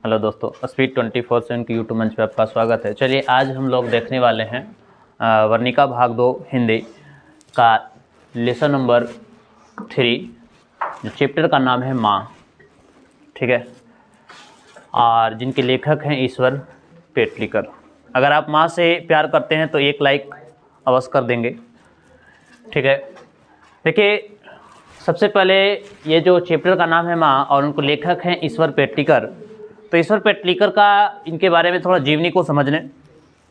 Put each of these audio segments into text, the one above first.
Hello दोस्तों, speed 24/7 की YouTube मंच पे आपका स्वागत है। चलिए आज हम लोग देखने वाले हैं वर्णिका भाग 2 हिंदी का लेसन नंबर 3, जो चैप्टर का नाम है माँ। ठीक है, और जिनके लेखक हैं ईश्वर पेटलीकर। अगर आप माँ से प्यार करते हैं तो एक लाइक अवश्य कर देंगे। ठीक है, देखिए सबसे पहले ये जो चैप्टर का नाम है माँ और उनको लेखक हैं ईश्वर पेटलीकर, तो ईश्वर पेटलीकर का इनके बारे में थोड़ा जीवनी को समझ लें।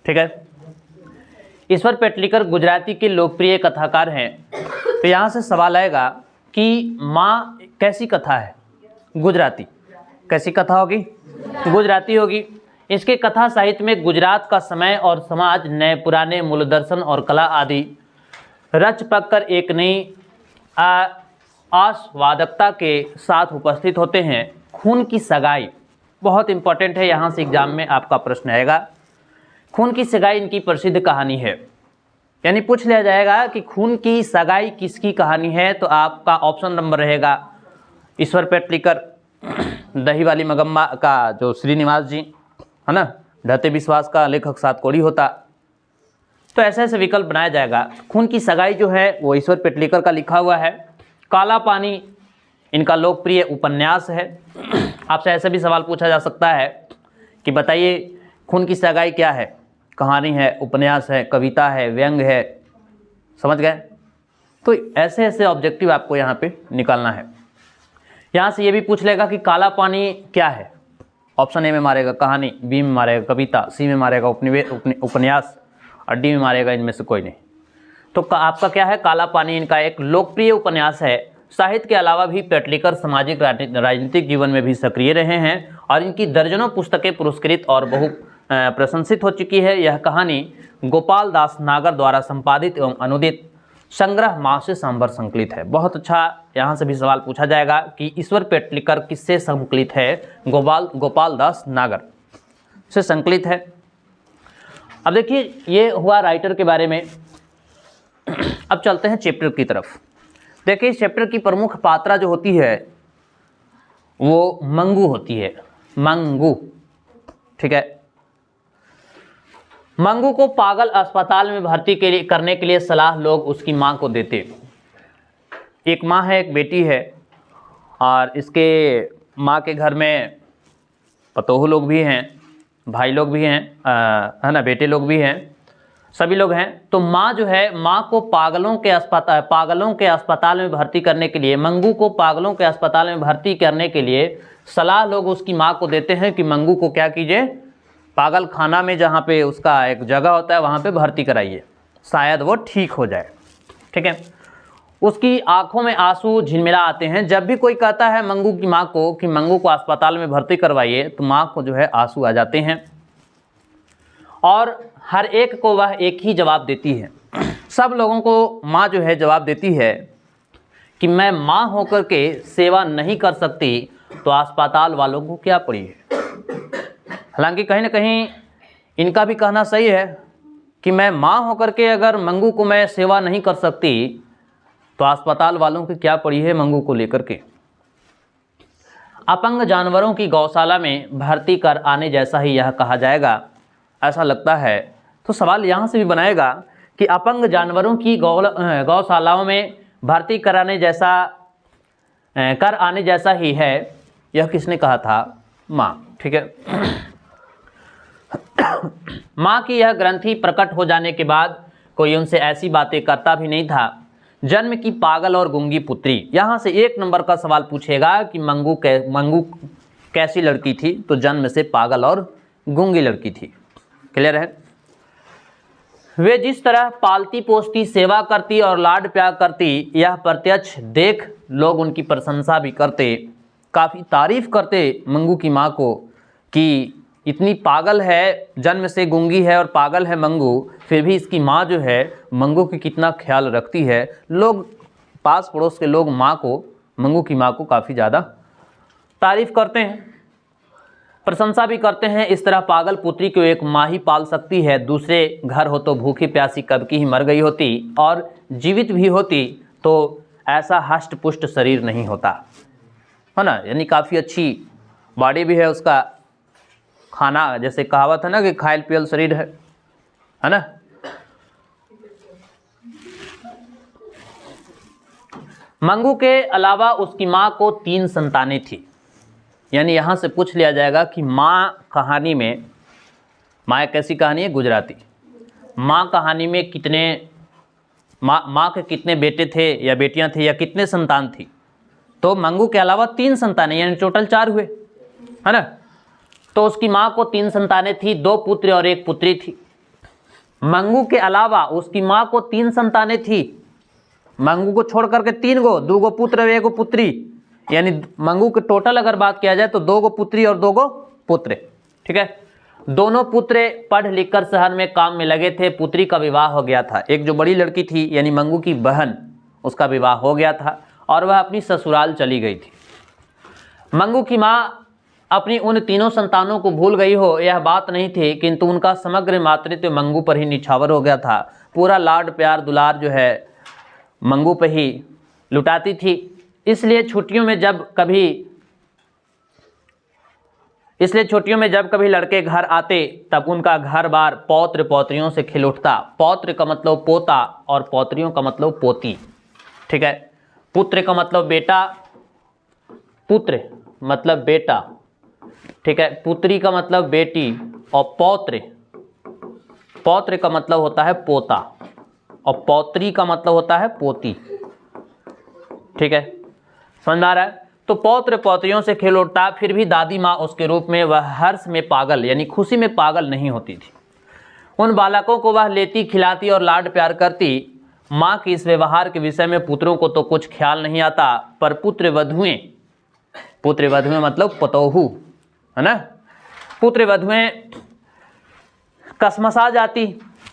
ठीक है, ईश्वर पेटलीकर गुजराती के लोकप्रिय कथाकार हैं। तो यहाँ से सवाल आएगा कि माँ कैसी कथा है? गुजराती। कैसी कथा होगी? गुजराती होगी। इसके कथा साहित्य में गुजरात का समय और समाज, नए पुराने मूल दर्शन और कला आदि रच पक कर एक नई आस्वादकता के साथ उपस्थित होते हैं। खून की सगाई बहुत इंपॉर्टेंट है, यहाँ से एग्जाम में आपका प्रश्न आएगा। खून की सगाई इनकी प्रसिद्ध कहानी है, यानी पूछ लिया जाएगा कि खून की सगाई किसकी कहानी है, तो आपका ऑप्शन नंबर रहेगा ईश्वर पेटलीकर, दही वाली मगम्मा का जो श्रीनिवास जी है ना, ढते विश्वास का लेखक सातकोड़ी होता। तो ऐसे ऐसे विकल्प बनाया जाएगा। खून की सगाई जो है वो ईश्वर पेटलीकर का लिखा हुआ है। काला पानी इनका लोकप्रिय उपन्यास है। आपसे ऐसे भी सवाल पूछा जा सकता है कि बताइए खून की सगाई क्या है? कहानी है, उपन्यास है, कविता है, व्यंग है। समझ गए? तो ऐसे ऐसे ऑब्जेक्टिव आपको यहाँ पे निकालना है। यहाँ से ये भी पूछ लेगा कि काला पानी क्या है? ऑप्शन ए में मारेगा कहानी, बी में मारेगा कविता, सी में मारेगा उपन्यास और डी में मारेगा इनमें से कोई नहीं। तो आपका क्या है? काला पानी इनका एक लोकप्रिय उपन्यास है। साहित्य के अलावा भी पेटलीकर सामाजिक राजनीतिक जीवन में भी सक्रिय रहे हैं और इनकी दर्जनों पुस्तकें पुरस्कृत और बहु प्रशंसित हो चुकी है। यह कहानी गोपाल दास नागर द्वारा संपादित एवं अनुदित संग्रह माँ से सांभर संकलित है। बहुत अच्छा, यहाँ से भी सवाल पूछा जाएगा कि ईश्वर पेटलीकर किससे संकलित है? गोपाल दास नागर से संकलित है। अब देखिए ये हुआ राइटर के बारे में। अब चलते हैं चैप्टर की तरफ। देखिए इस चैप्टर की प्रमुख पात्रा जो होती है वो मंगू होती है। मंगू, ठीक है। मंगू को पागल अस्पताल में भर्ती करने के लिए सलाह लोग उसकी मां को देते। एक मां है, एक बेटी है, और इसके मां के घर में पतोहू लोग भी हैं, भाई लोग भी हैं, है ना, बेटे लोग भी हैं, सभी लोग हैं। तो माँ जो है, माँ को पागलों के अस्पताल में भर्ती करने के लिए, मंगू को पागलों के अस्पताल में भर्ती करने के लिए सलाह लोग उसकी माँ को देते हैं कि मंगू को क्या कीजिए, पागल खाना में जहाँ पे उसका एक जगह होता है वहाँ पे भर्ती कराइए, शायद वो ठीक हो जाए। ठीक है। उसकी आंखों में आंसू झिलमिला आते हैं। जब भी कोई कहता है मंगू की माँ को कि मंगू को अस्पताल में भर्ती करवाइए, तो माँ को जो है आंसू आ जाते हैं और हर एक को वह एक ही जवाब देती है। सब लोगों को माँ जो है जवाब देती है कि मैं माँ होकर के सेवा नहीं कर सकती तो अस्पताल वालों को क्या पड़ी है। हालांकि कहीं ना कहीं इनका भी कहना सही है कि मैं माँ होकर के अगर मंगू को मैं सेवा नहीं कर सकती तो अस्पताल वालों की क्या पड़ी है मंगू को लेकर के। अपंग जानवरों की गौशाला में भर्ती कर आने जैसा ही यह कहा जाएगा, ऐसा लगता है। तो सवाल यहाँ से भी बनाएगा कि अपंग जानवरों की गौशालाओं में भर्ती कर आने जैसा ही है, यह किसने कहा था? माँ। ठीक है। माँ की यह ग्रंथि प्रकट हो जाने के बाद कोई उनसे ऐसी बातें करता भी नहीं था। जन्म की पागल और गूंगी पुत्री। यहाँ से 1 नंबर का सवाल पूछेगा कि मंगू कैसी लड़की थी, तो जन्म से पागल और गूंगी लड़की थी। क्लियर है? वे जिस तरह पालती पोसती, सेवा करती और लाड प्यार करती, यह प्रत्यक्ष देख लोग उनकी प्रशंसा भी करते, काफ़ी तारीफ करते मंगू की माँ को कि इतनी पागल है, जन्म से गूंगी है और पागल है मंगू, फिर भी इसकी माँ जो है मंगू की कितना ख्याल रखती है। लोग, पास पड़ोस के लोग मंगू की माँ को काफ़ी ज़्यादा तारीफ करते हैं, प्रशंसा भी करते हैं। इस तरह पागल पुत्री को एक माँ ही पाल सकती है। दूसरे घर हो तो भूखी प्यासी कब की ही मर गई होती, और जीवित भी होती तो ऐसा हष्ट पुष्ट शरीर नहीं होता, है ना। यानी काफ़ी अच्छी बॉडी भी है उसका, खाना, जैसे कहावत है ना कि खायल पियल शरीर है ना। मंगू के अलावा उसकी माँ को 3 संतानें थी। यानी यहाँ से पूछ लिया जाएगा कि माँ कहानी में, माँ एक ऐसी कहानी है गुजराती, माँ कहानी में कितने माँ के कितने बेटे थे या बेटियाँ थी या कितने संतान थी। तो मंगू के अलावा 3 संतानें, यानी टोटल 4 हुए, है ना। तो उसकी माँ को 3 संतानें थी, 2 पुत्र और 1 पुत्री थी। मंगू के अलावा उसकी माँ को 3 संतानें थी, मंगू को छोड़ करके 3 गो, 2 गो पुत्र और 1 गो पुत्री, यानी मंगू के टोटल अगर बात किया जाए तो 2 गो पुत्री और 2 गो पुत्र। ठीक है, दोनों पुत्र पढ़ लिख कर शहर में काम में लगे थे। पुत्री का विवाह हो गया था, एक जो बड़ी लड़की थी यानी मंगू की बहन, उसका विवाह हो गया था और वह अपनी ससुराल चली गई थी। मंगू की माँ अपनी उन 3 संतानों को भूल गई हो यह बात नहीं थी, किंतु उनका समग्र मातृत्व मंगू पर ही निछावर हो गया था। पूरा लाड प्यार दुलार जो है मंगू पर ही लुटाती थी। इसलिए छुट्टियों में जब कभी लड़के घर आते तब उनका घर बार पौत्र पौत्रियों से खिल उठता। पौत्र का मतलब पोता और पौत्रियों का मतलब पोती। ठीक है, पुत्र का मतलब बेटा, पुत्र मतलब बेटा, ठीक है, पुत्री का मतलब बेटी और पौत्र का मतलब होता है पोता और पौत्री का मतलब होता है पोती। ठीक है, समझ आ रहा है। तो पौत्र पौत्रियों से खिल उठता, फिर भी दादी माँ उसके रूप में वह हर्ष में पागल यानी खुशी में पागल नहीं होती थी। उन बालकों को वह लेती खिलाती और लाड प्यार करती। माँ की इस व्यवहार के विषय में पुत्रों को तो कुछ ख्याल नहीं आता, पर पुत्र वधुएं मतलब पतोहू, है ना, पुत्र वधुएं कसमसा जाती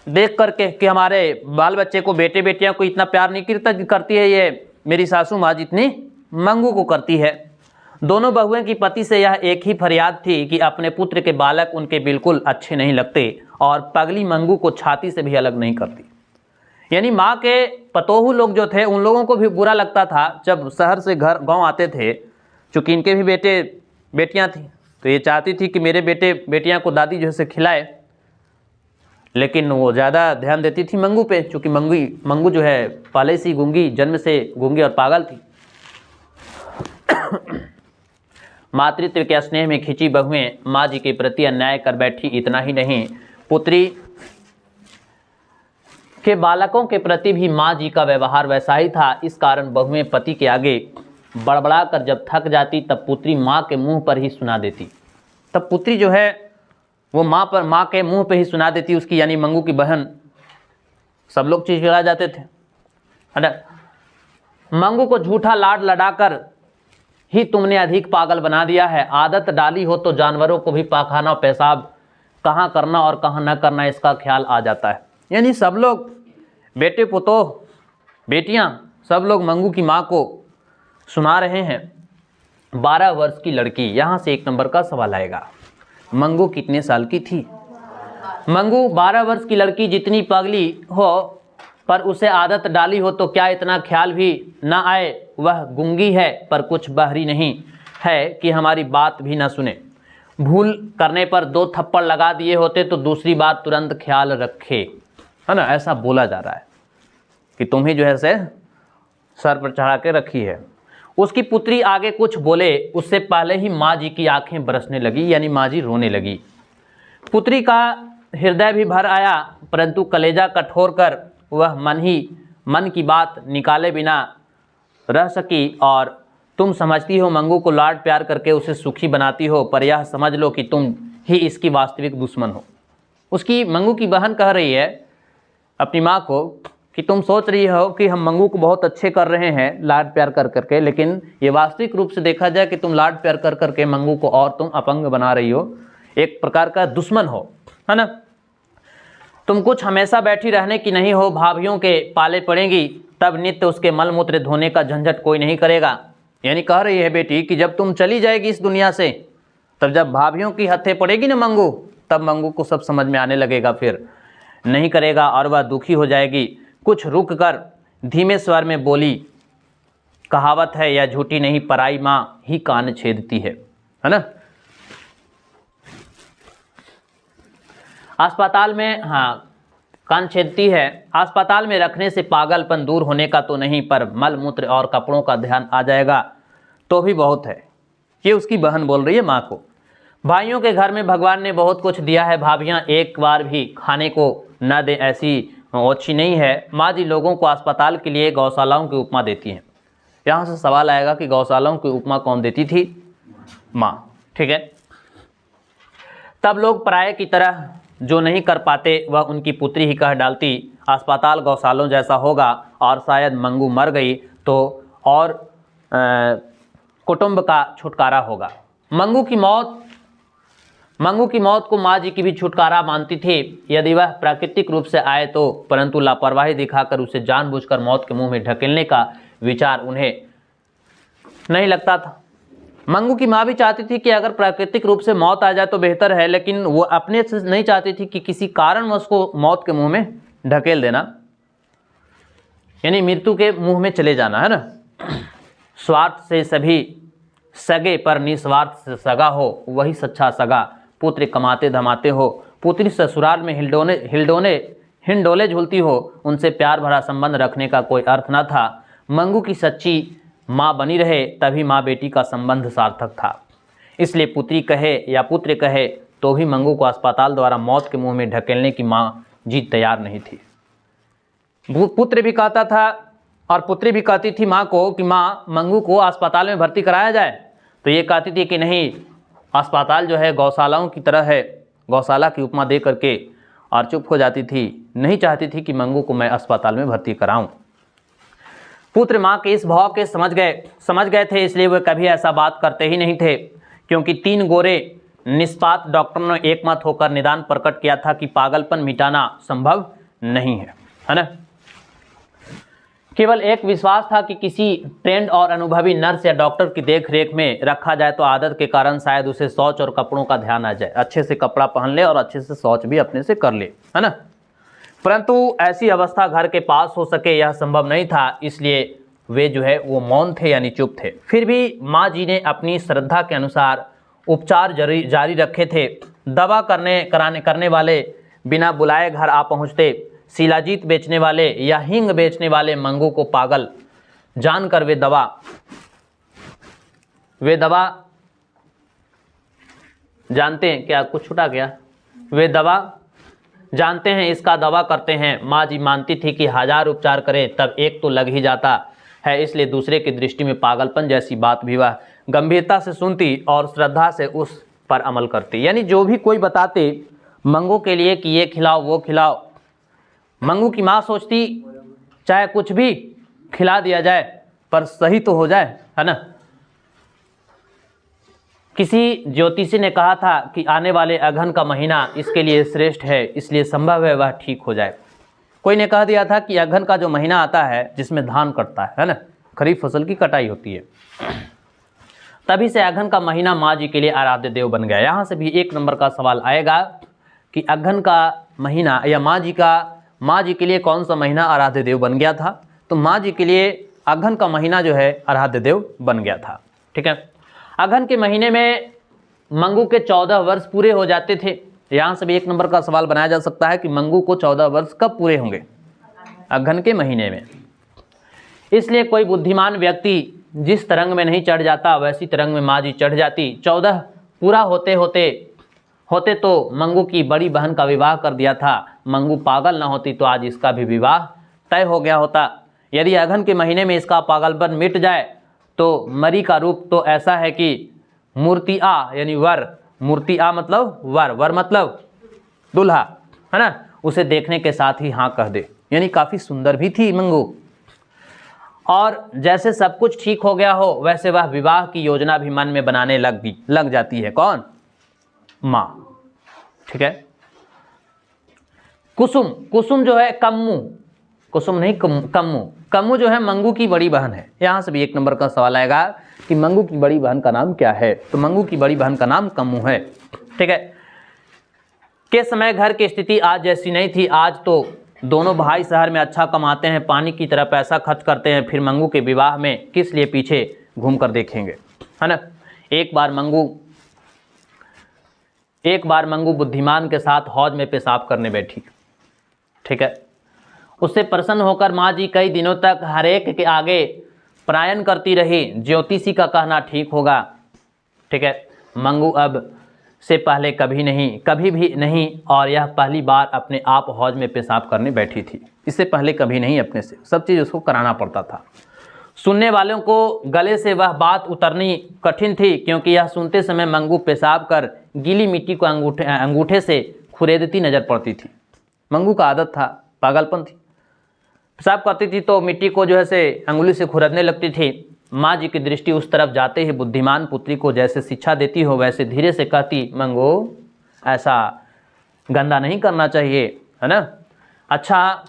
देख करके कि हमारे बाल बच्चे को, बेटे बेटियां को इतना प्यार नहीं करती है ये मेरी सासू माँ जितनी मंगू को करती है। दोनों बहुएं की पति से यह एक ही फरियाद थी कि अपने पुत्र के बालक उनके बिल्कुल अच्छे नहीं लगते और पगली मंगू को छाती से भी अलग नहीं करती। यानी माँ के पतोहू लोग जो थे उन लोगों को भी बुरा लगता था जब शहर से गांव आते थे, चूँकि इनके भी बेटे बेटियाँ थी, तो ये चाहती थी कि मेरे बेटे बेटियाँ को दादी जो है से खिलाए, लेकिन वो ज़्यादा ध्यान देती थी मंगू पे, चूँकि मंगू जो है पहले से गूंगी, जन्म से गूंगी और पागल थी। मातृत्व के स्नेह में खिंची बहुएं माँ जी के प्रति अन्याय कर बैठी। इतना ही नहीं, पुत्री के बालकों के प्रति भी माँ जी का व्यवहार वैसा ही था। इस कारण बहुएं पति के आगे बड़बड़ा कर जब थक जाती तब पुत्री माँ के मुंह पर ही सुना देती। तब पुत्री जो है वो माँ के मुंह पे ही सुना देती उसकी, यानी मंगू की बहन। सब लोग चिड़चिड़ा जाते थे, है ना। मंगू को झूठा लाड लड़ाकर ही तुमने अधिक पागल बना दिया है। आदत डाली हो तो जानवरों को भी पाखाना पेशाब कहाँ करना और कहाँ न करना इसका ख्याल आ जाता है। यानी सब लोग, बेटे पुतोह बेटियाँ, सब लोग मंगू की माँ को सुना रहे हैं। 12 वर्ष की लड़की, यहाँ से 1 नंबर का सवाल आएगा। मंगू कितने साल की थी? मंगू 12 वर्ष की लड़की जितनी पगली हो पर उसे आदत डाली हो तो क्या इतना ख्याल भी ना आए। वह गूंगी है पर कुछ बहरी नहीं है कि हमारी बात भी ना सुने। भूल करने पर 2 थप्पड़ लगा दिए होते तो दूसरी बार तुरंत ख्याल रखे, है ना। ऐसा बोला जा रहा है कि तुम ही जो है से सर पर चढ़ा के रखी है। उसकी पुत्री आगे कुछ बोले उससे पहले ही माँ जी की आंखें बरसने लगी, यानी माँ जी रोने लगी। पुत्री का हृदय भी भर आया, परंतु कलेजा कठोर कर वह मन की बात निकाले बिना रह सकी। और तुम समझती हो मंगू को लाड प्यार करके उसे सुखी बनाती हो, पर यह समझ लो कि तुम ही इसकी वास्तविक दुश्मन हो। उसकी मंगू की बहन कह रही है अपनी माँ को कि तुम सोच रही हो कि हम मंगू को बहुत अच्छे कर रहे हैं लाड प्यार कर करके, लेकिन ये वास्तविक रूप से देखा जाए कि तुम लाड प्यार कर करके मंगू को और तुम अपंग बना रही हो, एक प्रकार का दुश्मन हो, है ना। तुम कुछ हमेशा बैठी रहने की नहीं हो, भाभीयों के पाले पड़ेंगी तब नित्य उसके मलमूत्र धोने का झंझट कोई नहीं करेगा। यानी कह रही है बेटी कि जब तुम चली जाएगी इस दुनिया से, तब जब भाभीयों की हत्थे पड़ेगी ना मंगू, तब मंगू को सब समझ में आने लगेगा, फिर नहीं करेगा और वह दुखी हो जाएगी। कुछ रुक कर धीमे स्वर में बोली, कहावत है या झूठी नहीं, पराई माँ ही कान छेदती है ना। अस्पताल में, हाँ कान छेदती है, अस्पताल में रखने से पागलपन दूर होने का तो नहीं, पर मल मूत्र और कपड़ों का ध्यान आ जाएगा तो भी बहुत है। ये उसकी बहन बोल रही है माँ को। भाइयों के घर में भगवान ने बहुत कुछ दिया है, भाभियाँ एक बार भी खाने को न दें ऐसी अच्छी नहीं है। माँ जी लोगों को अस्पताल के लिए गौशालाओं की उपमा देती हैं। यहाँ से सवाल आएगा कि गौशालाओं की उपमा कौन देती थी? माँ। ठीक है। तब लोग पराये की तरह जो नहीं कर पाते वह उनकी पुत्री ही कह डालती, अस्पताल गौशालों जैसा होगा, और शायद मंगू मर गई तो और कुटुंब का छुटकारा होगा। मंगू की मौत को माँ जी की भी छुटकारा मानती थी, यदि वह प्राकृतिक रूप से आए तो, परंतु लापरवाही दिखाकर उसे जानबूझकर मौत के मुंह में ढकेलने का विचार उन्हें नहीं लगता था। मंगू की माँ भी चाहती थी कि अगर प्राकृतिक रूप से मौत आ जाए तो बेहतर है, लेकिन वो अपने से नहीं चाहती थी कि किसी कारण में उसको मौत के मुंह में ढकेल देना, यानी मृत्यु के मुंह में चले जाना, है ना। स्वार्थ से सभी सगे पर निस्वार्थ से सगा हो, वही सच्चा सगा। पुत्र कमाते धमाते हो, पुत्री ससुराल में हिंडोले झूलती हो, उनसे प्यार भरा संबंध रखने का कोई अर्थ न था। मंगू की सच्ची माँ बनी रहे तभी माँ बेटी का संबंध सार्थक था। इसलिए पुत्री कहे या पुत्र कहे तो भी मंगू को अस्पताल द्वारा मौत के मुंह में ढकेलने की माँ जी तैयार नहीं थी। पुत्र भी कहता था और पुत्री भी कहती थी माँ को कि माँ मंगू को अस्पताल में भर्ती कराया जाए, तो ये कहती थी कि नहीं, अस्पताल जो है गौशालाओं की तरह है, गौशाला की उपमा दे करके, और चुप हो जाती थी, नहीं चाहती थी कि मंगू को मैं अस्पताल में भर्ती कराऊं। पुत्र माँ के इस भाव के समझ गए थे, इसलिए वे कभी ऐसा बात करते ही नहीं थे, क्योंकि 3 गोरे निष्पात डॉक्टरों ने एकमत होकर निदान प्रकट किया था कि पागलपन मिटाना संभव नहीं है ना। केवल एक विश्वास था कि किसी ट्रेंड और अनुभवी नर्स या डॉक्टर की देखरेख में रखा जाए तो आदत के कारण शायद उसे शौच और कपड़ों का ध्यान आ जाए, अच्छे से कपड़ा पहन ले और अच्छे से शौच भी अपने से कर ले, है ना। परंतु ऐसी अवस्था घर के पास हो सके यह संभव नहीं था, इसलिए वे जो है वो मौन थे, यानी चुप थे। फिर भी माँ जी ने अपनी श्रद्धा के अनुसार उपचार जारी रखे थे। दवा करने वाले बिना बुलाए घर आ पहुँचते। शिलाजीत बेचने वाले या हींग बेचने वाले मंगू को पागल जानकर वे दवा जानते हैं क्या, कुछ छूटा गया, वे दवा जानते हैं, इसका दवा करते हैं। माँ जी मानती थी कि 1000 उपचार करें तब एक तो लग ही जाता है, इसलिए दूसरे की दृष्टि में पागलपन जैसी बात भी वह गंभीरता से सुनती और श्रद्धा से उस पर अमल करती। यानी जो भी कोई बताते मंगू के लिए कि ये खिलाओ वो खिलाओ, मंगू की माँ सोचती चाहे कुछ भी खिला दिया जाए पर सही तो हो जाए, है ना। किसी ज्योतिषी ने कहा था कि आने वाले अगहन का महीना इसके लिए श्रेष्ठ है, इसलिए संभव है वह ठीक हो जाए। कोई ने कह दिया था कि अगहन का जो महीना आता है जिसमें धान कटता है ना, खरीफ फसल की कटाई होती है, तभी से अगहन का महीना माँ जी के लिए आराध्य देव बन गया। यहाँ से भी 1 नंबर का सवाल आएगा कि अगहन का महीना या माँ जी के लिए कौन सा महीना आराध्य देव बन गया था। तो माँ जी के लिए अगहन का महीना जो है आराध्य देव बन गया था। ठीक है। अगहन के महीने में मंगू के 14 वर्ष पूरे हो जाते थे। यहाँ से भी 1 नंबर का सवाल बनाया जा सकता है कि मंगू को 14 वर्ष कब पूरे होंगे? अगहन के महीने में। इसलिए कोई बुद्धिमान व्यक्ति जिस तरंग में नहीं चढ़ जाता वैसी तरंग में माँ जी चढ़ जाती। 14 पूरा होते तो मंगू की बड़ी बहन का विवाह कर दिया था। मंगू पागल ना होती तो आज इसका भी विवाह तय हो गया होता। यदि अगहन के महीने में इसका पागलपन मिट जाए तो मरी का रूप तो ऐसा है कि मूर्ति आ यानी वर, मूर्ति आ मतलब वर मतलब दूल्हा, है ना, उसे देखने के साथ ही हाँ कह दे। यानी काफ़ी सुंदर भी थी मंगू। और जैसे सब कुछ ठीक हो गया हो वैसे वह विवाह की योजना भी मन में बनाने लग जाती है। कौन? माँ। ठीक है। कुसुम जो है कुसुम नहीं कम्मू जो है मंगू की बड़ी बहन है। यहाँ से भी 1 नंबर का सवाल आएगा कि मंगू की बड़ी बहन का नाम क्या है? तो मंगू की बड़ी बहन का नाम कम्मू है। ठीक है। के समय घर की स्थिति आज जैसी नहीं थी। आज तो दोनों भाई शहर में अच्छा कमाते हैं, पानी की तरह पैसा खर्च करते हैं, फिर मंगू के विवाह में किस लिए पीछे घूम कर देखेंगे, है ना। एक बार मंगू एक बार मंगू बुद्धिमान के साथ हौज में पेशाब करने बैठी। ठीक है, उससे प्रसन्न होकर माँ जी कई दिनों तक हर एक के आगे प्रायन करती रही, ज्योतिषी का कहना ठीक होगा। ठीक है, मंगू अब से पहले कभी भी नहीं, और यह पहली बार अपने आप हौज में पेशाब करने बैठी थी। इससे पहले कभी नहीं, अपने से सब चीज़ उसको कराना पड़ता था। सुनने वालों को गले से वह बात उतरनी कठिन थी, क्योंकि यह सुनते समय मंगू पेशाब कर गीली मिट्टी को अंगूठे से खुरेदती नजर पड़ती थी। मंगू का आदत था, पागलपन थी, पेशाब करती थी तो मिट्टी को जो है से अंगुली से खुरदने लगती थी। माँ जी की दृष्टि उस तरफ जाते ही बुद्धिमान पुत्री को जैसे शिक्षा देती हो वैसे धीरे से कहती, मंगू ऐसा गंदा नहीं करना चाहिए, है ना। अच्छा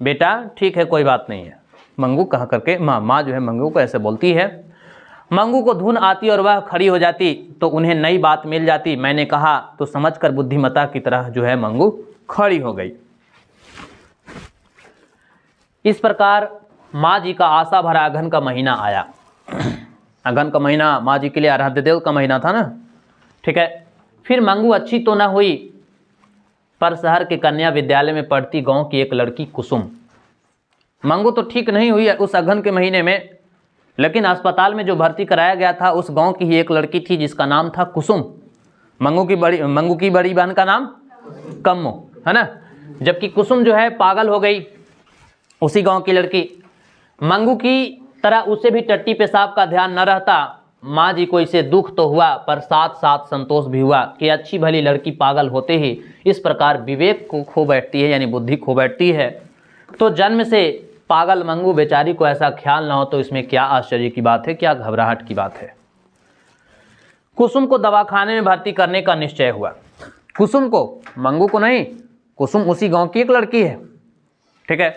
बेटा, ठीक है, कोई बात नहीं है, मंगू कहा करके माँ जो है मंगू को ऐसे बोलती है। मंगू को धुन आती और वह खड़ी हो जाती तो उन्हें नई बात मिल जाती। मैंने कहा तो समझकर बुद्धिमता की तरह जो है मंगू खड़ी हो गई। इस प्रकार माँ जी का आशा भरा अगहन का महीना आया। अगहन का महीना माँ जी के लिए आराध्य देव का महीना था ना। ठीक है, फिर मंगू अच्छी तो न हुई, पर शहर के कन्या विद्यालय में पढ़ती गांव की एक लड़की कुसुम, मंगू तो ठीक नहीं हुई उस अगहन के महीने में, लेकिन अस्पताल में जो भर्ती कराया गया था उस गांव की ही एक लड़की थी जिसका नाम था कुसुम। मंगू की बड़ी बहन का नाम कम्मो, है ना। जबकि कुसुम जो है पागल हो गई, उसी गांव की लड़की। मंगू की तरह उसे भी टट्टी पेशाब का ध्यान न रहता। माँ जी को इसे दुख तो हुआ, पर साथ साथ संतोष भी हुआ कि अच्छी भली लड़की पागल होते ही इस प्रकार विवेक को खो बैठती है, यानी बुद्धि खो बैठती है। तो जन्म से पागल मंगू बेचारी को ऐसा ख्याल ना हो तो इसमें क्या आश्चर्य की बात है, क्या घबराहट की बात है। कुसुम को दवाखाने में भर्ती करने का निश्चय हुआ। कुसुम को, मंगू को नहीं, कुसुम उसी गांव की एक लड़की है। ठीक है,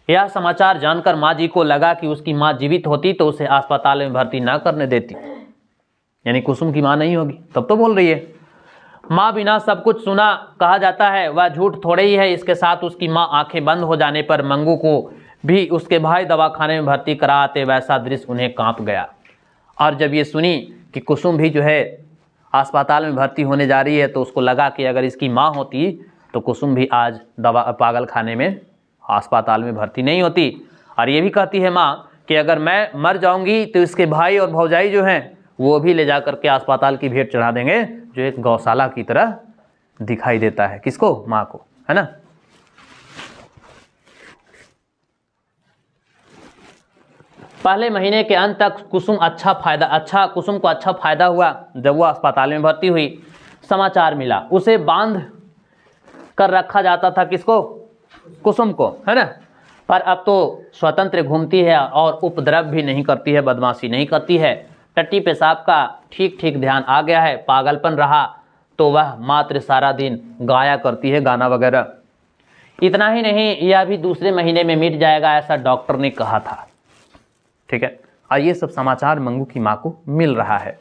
यह समाचार जानकर माँ जी को लगा कि उसकी माँ जीवित होती तो उसे अस्पताल में भर्ती ना करने देती, यानी कुसुम की माँ नहीं होगी, तब तो बोल रही है। माँ बिना सब कुछ सुना, कहा जाता है वह झूठ थोड़े ही है। इसके साथ उसकी माँ आंखें बंद हो जाने पर मंगू को भी उसके भाई दवाखाने में भर्ती कराते वैसा दृश्य उन्हें कांप गया। और जब ये सुनी कि कुसुम भी जो है अस्पताल में भर्ती होने जा रही है तो उसको लगा कि अगर इसकी माँ होती तो कुसुम भी आज पागल खाने में अस्पताल में भर्ती नहीं होती। और ये भी कहती है माँ कि अगर मैं मर जाऊंगी तो इसके भाई और भौजाई जो हैं वो भी ले जा करके अस्पताल की भेंट चढ़ा देंगे, जो एक गौशाला की तरह दिखाई देता है। किसको? माँ को, है ना। पहले महीने के अंत तक कुसुम को अच्छा फायदा हुआ। जब वो अस्पताल में भर्ती हुई, समाचार मिला, उसे बांध कर रखा जाता था। किसको? कुसुम को, है ना। पर अब तो स्वतंत्र घूमती है और उपद्रव भी नहीं करती है, बदमाशी नहीं करती है। टट्टी पेशाब का ठीक ठीक ध्यान आ गया है। पागलपन रहा तो वह मात्र सारा दिन गाया करती है, गाना वगैरह। इतना ही नहीं, यह भी दूसरे महीने में मिट जाएगा, ऐसा डॉक्टर ने कहा था। ठीक है, और ये सब समाचार मंगू की माँ को मिल रहा है।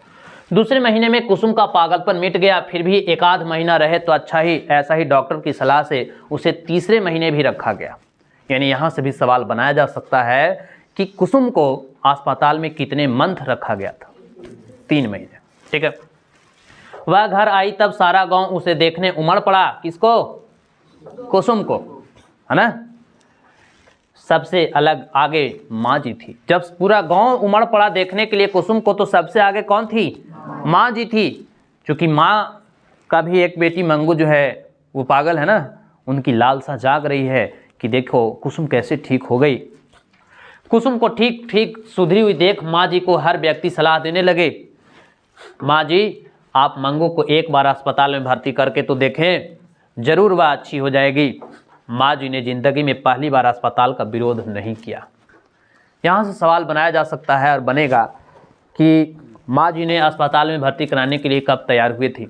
दूसरे महीने में कुसुम का पागलपन मिट गया। फिर भी एक आध महीना रहे तो अच्छा ही, ऐसा ही डॉक्टर की सलाह से उसे तीसरे महीने भी रखा गया। यानी यहाँ से भी सवाल बनाया जा सकता है कि कुसुम को अस्पताल में कितने मंथ रखा गया था? 3 महीने। ठीक है, वह घर आई तब सारा गांव उसे देखने उमड़ पड़ा। किसको? कुसुम को, है ना। सबसे अलग आगे माँ जी थी। जब पूरा गांव उमड़ पड़ा देखने के लिए कुसुम को, तो सबसे आगे कौन थी? माँ जी थी। क्योंकि माँ का भी एक बेटी मंगू जो है वो पागल है ना, उनकी लालसा जाग रही है कि देखो कुसुम कैसे ठीक हो गई। कुसुम को ठीक ठीक सुधरी हुई देख माँ जी को हर व्यक्ति सलाह देने लगे, माँ जी आप मंगू को एक बार अस्पताल में भर्ती करके तो देखें, जरूर वह अच्छी हो जाएगी। माँ जी ने जिंदगी में पहली बार अस्पताल का विरोध नहीं किया। यहाँ से सवाल बनाया जा सकता है और बनेगा कि माँ जी ने अस्पताल में भर्ती कराने के लिए कब तैयार हुई थी?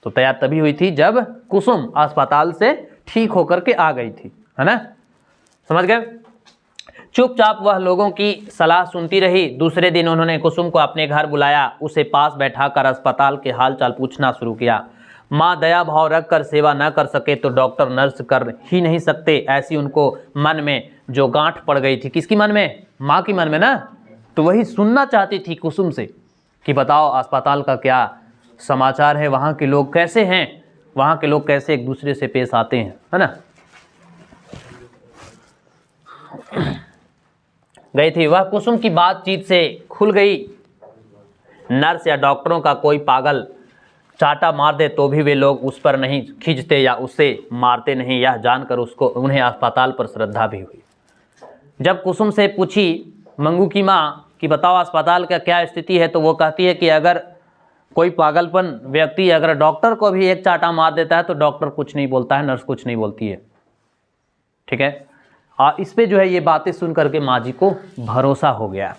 तो तैयार तभी हुई थी जब कुसुम अस्पताल से ठीक होकर के आ गई थी, है ना। समझ गए? चुपचाप वह लोगों की सलाह सुनती रही। दूसरे दिन उन्होंने कुसुम को अपने घर बुलाया, उसे पास बैठाकर अस्पताल के हालचाल पूछना शुरू किया। माँ दया भाव रखकर सेवा न कर सके तो डॉक्टर नर्स कर ही नहीं सकते, ऐसी उनको मन में जो गांठ पड़ गई थी। किसकी मन में? माँ की मन में ना। तो वही सुनना चाहती थी कुसुम से कि बताओ अस्पताल का क्या समाचार है, वहाँ के लोग कैसे हैं, वहाँ के लोग कैसे एक दूसरे से पेश आते हैं, है ना। गई थी वह कुसुम की बातचीत से खुल गई। नर्स या डॉक्टरों का कोई पागल चाटा मार दे तो भी वे लोग उस पर नहीं खींचते या उसे मारते नहीं, यह जानकर उन्हें अस्पताल पर श्रद्धा भी हुई। जब कुसुम से पूछी मंगू की माँ कि बताओ अस्पताल का क्या स्थिति है, तो वो कहती है कि अगर कोई पागलपन व्यक्ति अगर डॉक्टर को भी एक चाटा मार देता है तो डॉक्टर कुछ नहीं बोलता है, नर्स कुछ नहीं बोलती है, ठीक है। इस पे जो है ये बातें सुन करके माँ जी को भरोसा हो गया।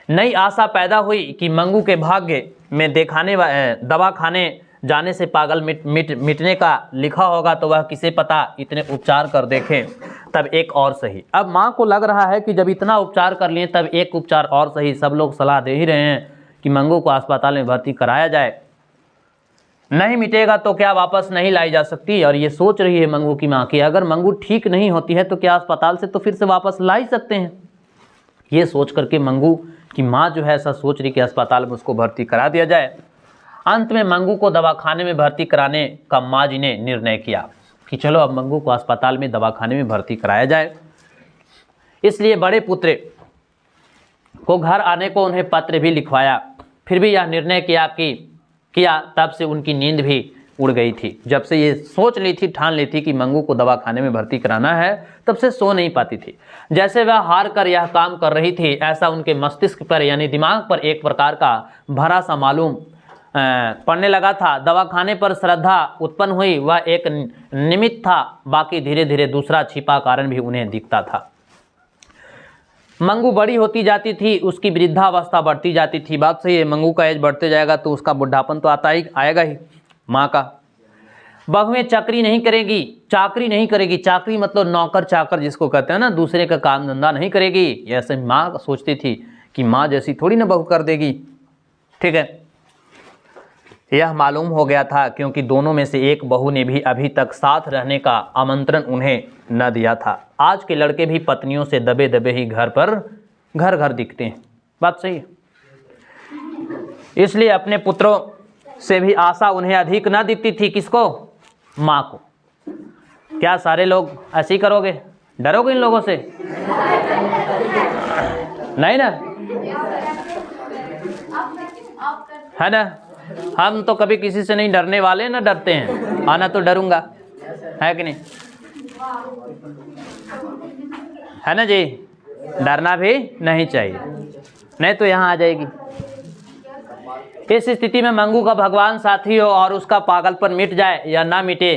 नई आशा पैदा हुई कि मंगू के भाग्य में दवा खाने जाने से पागल मिटने का लिखा होगा, तो वह किसे पता इतने उपचार कर देखें तब एक और सही। अब माँ को लग रहा है कि जब इतना उपचार कर लिए तब एक उपचार और सही। सब लोग सलाह दे ही रहे हैं कि मंगू को अस्पताल में भर्ती कराया जाए, नहीं मिटेगा तो क्या वापस नहीं लाई जा सकती। और ये सोच रही है मंगू की माँ कि अगर मंगू ठीक नहीं होती है तो क्या अस्पताल से तो फिर से वापस ला ही सकते हैं। ये सोच करके मंगू की माँ जो है ऐसा सोच रही कि अस्पताल में उसको भर्ती करा दिया जाए। अंत में मंगू को दवाखाने में भर्ती कराने का माँ जी ने निर्णय किया कि चलो अब मंगू को अस्पताल में दवाखाने में भर्ती कराया जाए। इसलिए बड़े पुत्र को घर आने को उन्हें पत्र भी लिखवाया। फिर भी यह निर्णय किया तब से उनकी नींद भी उड़ गई थी। जब से ये सोच ली थी, ठान ली थी कि मंगू को दवाखाने में भर्ती कराना है, तब से सो नहीं पाती थी। जैसे वह हार कर यह काम कर रही थी, ऐसा उनके मस्तिष्क पर यानी दिमाग पर एक प्रकार का भरा सा मालूम पड़ने लगा था। दवाखाने पर श्रद्धा उत्पन्न हुई, वह एक निमित्त था, बाकी धीरे धीरे दूसरा छिपा कारण भी उन्हें दिखता था। मंगू बड़ी होती जाती थी, उसकी वृद्धावस्था बढ़ती जाती थी। बात सही है, मंगू का एज बढ़ते जाएगा तो उसका बुढ़ापन तो आएगा ही। माँ का बहुएं चाकरी नहीं करेगी। चाकरी मतलब नौकर चाकर जिसको कहते हैं ना, दूसरे का काम धंधा नहीं करेगी। ऐसे माँ सोचती थी कि माँ जैसी थोड़ी ना बहू कर देगी, ठीक है। यह मालूम हो गया था क्योंकि दोनों में से एक बहू ने भी अभी तक साथ रहने का आमंत्रण उन्हें न दिया था। आज के लड़के भी पत्नियों से दबे दबे ही घर दिखते हैं। बात सही है। इसलिए अपने पुत्रों से भी आशा उन्हें अधिक न दिखती थी। किसको? माँ को। क्या सारे लोग ऐसे ही करोगे? डरोगे इन लोगों से? नहीं ना, है ना। हम तो कभी किसी से नहीं डरने वाले, ना डरते हैं। आना तो डरूंगा, है कि नहीं? है ना जी, डरना भी नहीं चाहिए, नहीं तो यहाँ आ जाएगी। इस स्थिति में मंगू का भगवान साथी हो और उसका पागलपन मिट जाए या ना मिटे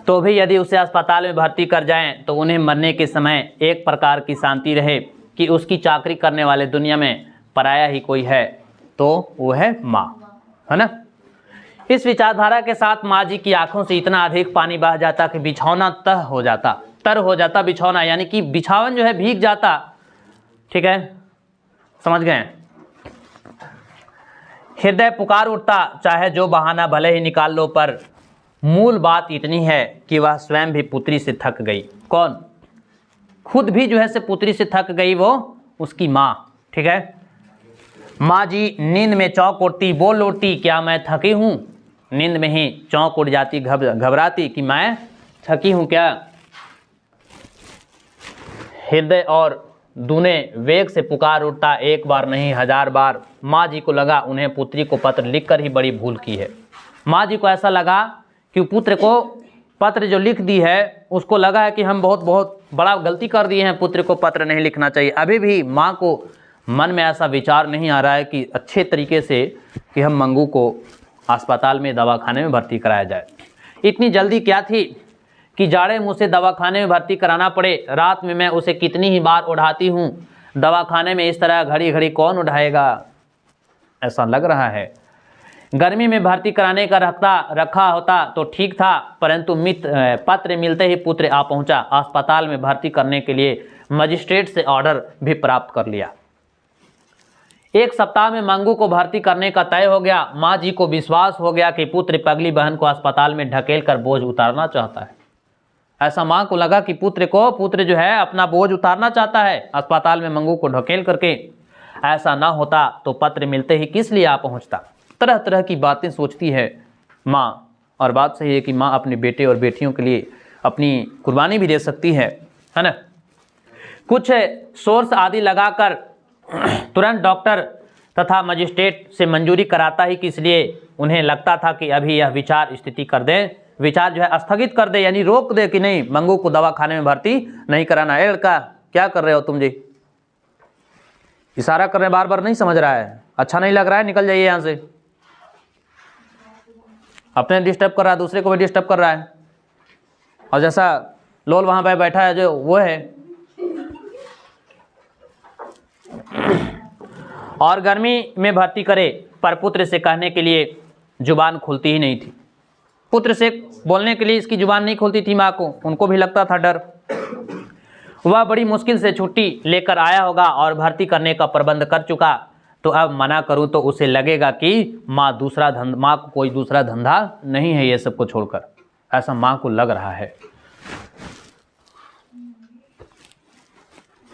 तो भी यदि उसे अस्पताल में भर्ती कर जाएं तो उन्हें मरने के समय एक प्रकार की शांति रहे कि उसकी चाकरी करने वाले दुनिया में पराया ही कोई है तो वो है माँ, है ना। इस विचारधारा के साथ माँ जी की आंखों से इतना अधिक पानी बह जाता कि बिछौना तर हो जाता बिछौना, यानी कि बिछावन जो है भीग जाता, ठीक है, समझ गए। हृदय पुकार उठता, चाहे जो बहाना भले ही निकाल लो, पर मूल बात इतनी है कि वह स्वयं भी पुत्री से थक गई। कौन? खुद भी जो है से पुत्री से थक गई, वो उसकी माँ, ठीक है। माँ जी नींद में चौंक उठती, बोल उठती, क्या मैं थकी हूँ? नींद में ही चौंक उठ जाती, घबराती कि मैं थकी हूँ क्या। हृदय और दूने वेग से पुकार उठता, एक बार नहीं 1000 बार। माँ जी को लगा उन्हें पुत्री को पत्र लिखकर ही बड़ी भूल की है। माँ जी को ऐसा लगा कि पुत्र को पत्र जो लिख दी है, उसको लगा है कि हम बहुत बड़ा गलती कर दिए हैं, पुत्र को पत्र नहीं लिखना चाहिए। अभी भी माँ को मन में ऐसा विचार नहीं आ रहा है कि अच्छे तरीके से कि हम मंगू को अस्पताल में दवाखाने में भर्ती कराया जाए। इतनी जल्दी क्या थी कि जाड़े मुँह से दवाखाने में भर्ती कराना पड़े। रात में मैं उसे कितनी ही बार उठाती हूँ, दवाखाने में इस तरह घड़ी घड़ी कौन उठाएगा, ऐसा लग रहा है। गर्मी में भर्ती कराने का रखा होता तो ठीक था, परंतु पत्र मिलते ही पुत्र आ पहुँचा। अस्पताल में भर्ती करने के लिए मजिस्ट्रेट से ऑर्डर भी प्राप्त कर लिया। 1 सप्ताह में मंगू को भर्ती करने का तय हो गया। माँ जी को विश्वास हो गया कि पुत्र पगली बहन को अस्पताल में ढकेल कर बोझ उतारना चाहता है। ऐसा माँ को लगा कि पुत्र जो है अपना बोझ उतारना चाहता है अस्पताल में मंगू को ढकेल करके। ऐसा ना होता तो पत्र मिलते ही किस लिए आ पहुँचता। तरह तरह की बातें सोचती है माँ। और बात सही है कि माँ अपने बेटे और बेटियों के लिए अपनी कुर्बानी भी दे सकती है ना। कुछ सोर्स आदि लगाकर तुरंत डॉक्टर तथा मजिस्ट्रेट से मंजूरी कराता ही कि इसलिए उन्हें लगता था कि अभी यह विचार स्थिति कर दें, विचार जो है स्थगित कर दे, यानी रोक दे कि नहीं, मंगू को दवा खाने में भर्ती नहीं कराना। ए लड़का, क्या कर रहे हो तुम जी? इशारा कर रहे हैं, बार बार, नहीं समझ रहा है, अच्छा नहीं लग रहा है, निकल जाइए यहाँ से। अपने डिस्टर्ब कर रहा है, दूसरे को भी डिस्टर्ब कर रहा है। और जैसा लोल वहां पे बैठा है जो वो है। और गर्मी में भर्ती करे, पर पुत्र से कहने के लिए जुबान खुलती ही नहीं थी। पुत्र से बोलने के लिए इसकी जुबान नहीं खुलती थी माँ को, उनको भी लगता था डर। वह बड़ी मुश्किल से छुट्टी लेकर आया होगा और भर्ती करने का प्रबंध कर चुका, तो अब मना करूं तो उसे लगेगा कि माँ को कोई दूसरा धंधा नहीं है ये सबको छोड़कर, ऐसा माँ को लग रहा है।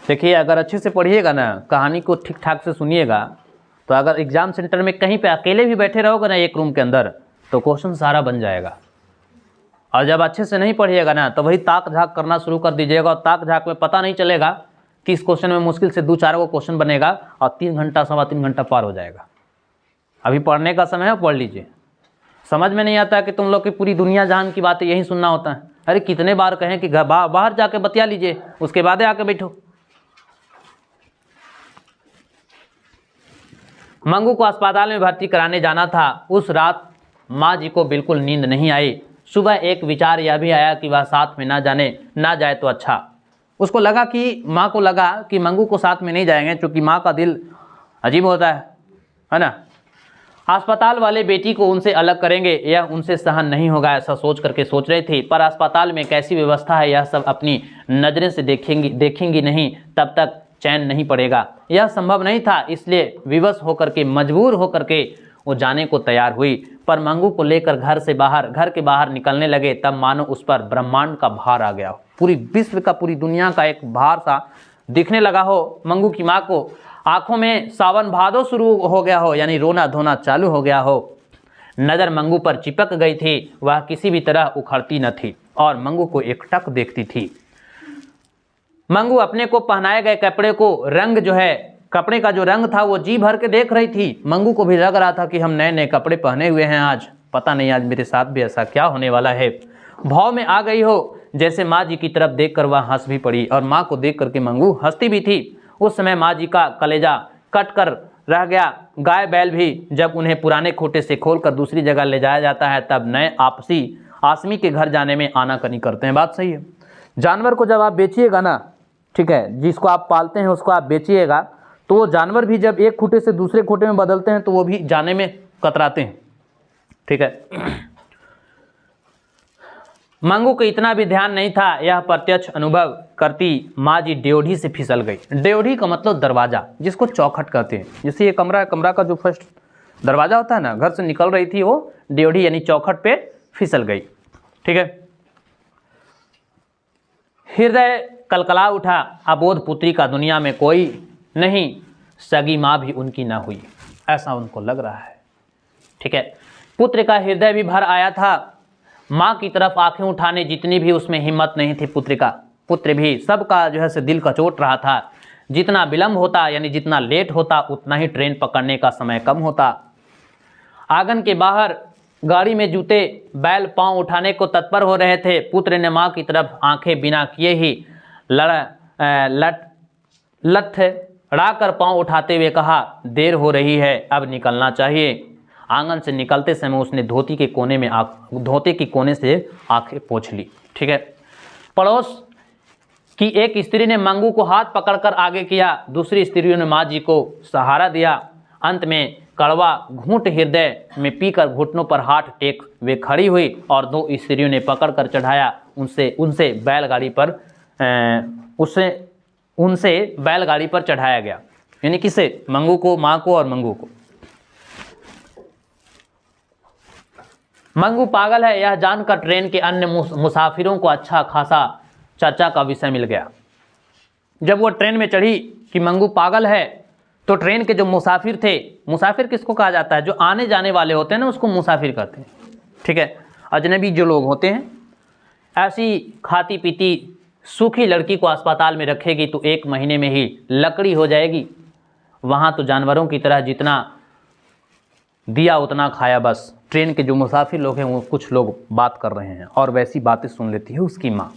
देखिए, अगर अच्छे से पढ़िएगा ना, कहानी को ठीक ठाक से सुनिएगा, तो अगर एग्जाम सेंटर में कहीं पे अकेले भी बैठे रहोगे ना एक रूम के अंदर, तो क्वेश्चन सारा बन जाएगा। और जब अच्छे से नहीं पढ़िएगा ना, तो वही ताक झाक करना शुरू कर दीजिएगा, और ताक झाक में पता नहीं चलेगा कि इस क्वेश्चन में मुश्किल से 2-4 को क्वेश्चन बनेगा और 3 घंटा 3.25 घंटा पार हो जाएगा। अभी पढ़ने का समय है, पढ़ लीजिए। समझ में नहीं आता कि तुम लोग की पूरी दुनिया जहान की बातें यही सुनना होता है। अरे कितने बार कहें कि बाहर जाके बतिया लीजिए, उसके बाद आके बैठो। मंगू को अस्पताल में भर्ती कराने जाना था। उस रात माँ जी को बिल्कुल नींद नहीं आई। सुबह एक विचार यह भी आया कि वह साथ में ना जाए तो अच्छा। उसको लगा कि माँ को लगा कि मंगू को साथ में नहीं जाएंगे, क्योंकि माँ का दिल अजीब होता है ना। अस्पताल वाले बेटी को उनसे अलग करेंगे, यह उनसे सहन नहीं होगा, ऐसा सोच रहे थे। पर अस्पताल में कैसी व्यवस्था है यह सब अपनी नज़रें से देखेंगी नहीं, तब तक चैन नहीं पड़ेगा। यह संभव नहीं था, इसलिए विवश होकर के, मजबूर होकर के वो जाने को तैयार हुई। पर मंगू को लेकर घर के बाहर निकलने लगे, तब मानो उस पर ब्रह्मांड का भार आ गया हो, पूरी विश्व का, पूरी दुनिया का एक भार सा दिखने लगा हो। मंगू की माँ को आंखों में सावन भादो शुरू हो गया हो, यानी रोना धोना चालू हो गया हो। नज़र मंगू पर चिपक गई थी, वह किसी भी तरह उखड़ती न थी और मंगू को एकटक देखती थी। मंगू अपने को पहनाए गए कपड़े को रंग जो है, कपड़े का जो रंग था वो जी भर के देख रही थी। मंगू को भी लग रहा था कि हम नए नए कपड़े पहने हुए हैं, आज पता नहीं आज मेरे साथ भी ऐसा क्या होने वाला है। भाव में आ गई हो, जैसे माँ जी की तरफ देखकर वह हंस भी पड़ी, और माँ को देख करके मंगू हंसती भी थी। उस समय माँ जी का कलेजा कट कर रह गया। गाय बैल भी जब उन्हें पुराने खोटे से खोलकर दूसरी जगह ले जाया जाता है, तब नए आसमी के घर जाने में आनाकानी करते हैं। बात सही है। जानवर को जब आप बेचिएगा ना, ठीक है, जिसको आप पालते हैं उसको आप बेचिएगा, तो वो जानवर भी जब एक खूटे से दूसरे खूटे में बदलते हैं तो वो भी जाने में कतराते हैं, ठीक है। मंगू को इतना भी ध्यान नहीं था, यह प्रत्यक्ष अनुभव करती माँ जी ड्योढ़ी से फिसल गई। ड्योढ़ी का मतलब दरवाजा, जिसको चौखट कहते हैं। जैसे ये कमरा का जो फर्स्ट दरवाजा होता है ना, घर से निकल रही थी वो ड्योढ़ी यानी चौखट पे फिसल गई, ठीक है। हृदय कलकला उठा, अबोध पुत्री का दुनिया में कोई नहीं, सगी माँ भी उनकी ना हुई, ऐसा उनको लग रहा है, ठीक है। पुत्र का हृदय भी भर आया था। माँ की तरफ आंखें उठाने जितनी भी उसमें हिम्मत नहीं थी पुत्र भी सबका जो है से दिल कचोट रहा था। जितना विलंब होता, यानी जितना लेट होता, उतना ही ट्रेन पकड़ने का समय कम होता। आंगन के बाहर गाड़ी में जूते बैल पांव उठाने को तत्पर हो रहे थे। पुत्र ने माँ की तरफ आंखें बिना किए ही लड़ाकर पांव उठाते हुए कहा, देर हो रही है, अब निकलना चाहिए। आंगन से निकलते समय उसने धोती के कोने से आंखें पोंछ ली, ठीक है। पड़ोस की एक स्त्री ने मंगू को हाथ पकड़कर आगे किया, दूसरी स्त्रियों ने माँ जी को सहारा दिया। अंत में कड़वा घूंट हृदय में पीकर घुटनों पर हाथ टेक वे खड़ी हुई और 2 स्त्रियों ने पकड़कर चढ़ाया। उनसे बैलगाड़ी पर चढ़ाया गया, यानी किसे? मंगू को, माँ को और मंगू को। मंगू पागल है, यह जानकर ट्रेन के अन्य मुसाफिरों को अच्छा खासा चर्चा का विषय मिल गया। जब वो ट्रेन में चढ़ी कि मंगू पागल है, तो ट्रेन के जो मुसाफिर थे मुसाफिर किसको कहा जाता है? जो आने जाने वाले होते हैं ना उसको मुसाफिर कहते हैं, ठीक है। अजनबी जो लोग होते हैं, ऐसी खाती पीती सूखी लड़की को अस्पताल में रखेगी तो 1 महीने में ही लकड़ी हो जाएगी। वहाँ तो जानवरों की तरह जितना दिया उतना खाया बस। ट्रेन के जो मुसाफिर लोग हैं वो कुछ लोग बात कर रहे हैं और वैसी बातें सुन लेती है उसकी माँ।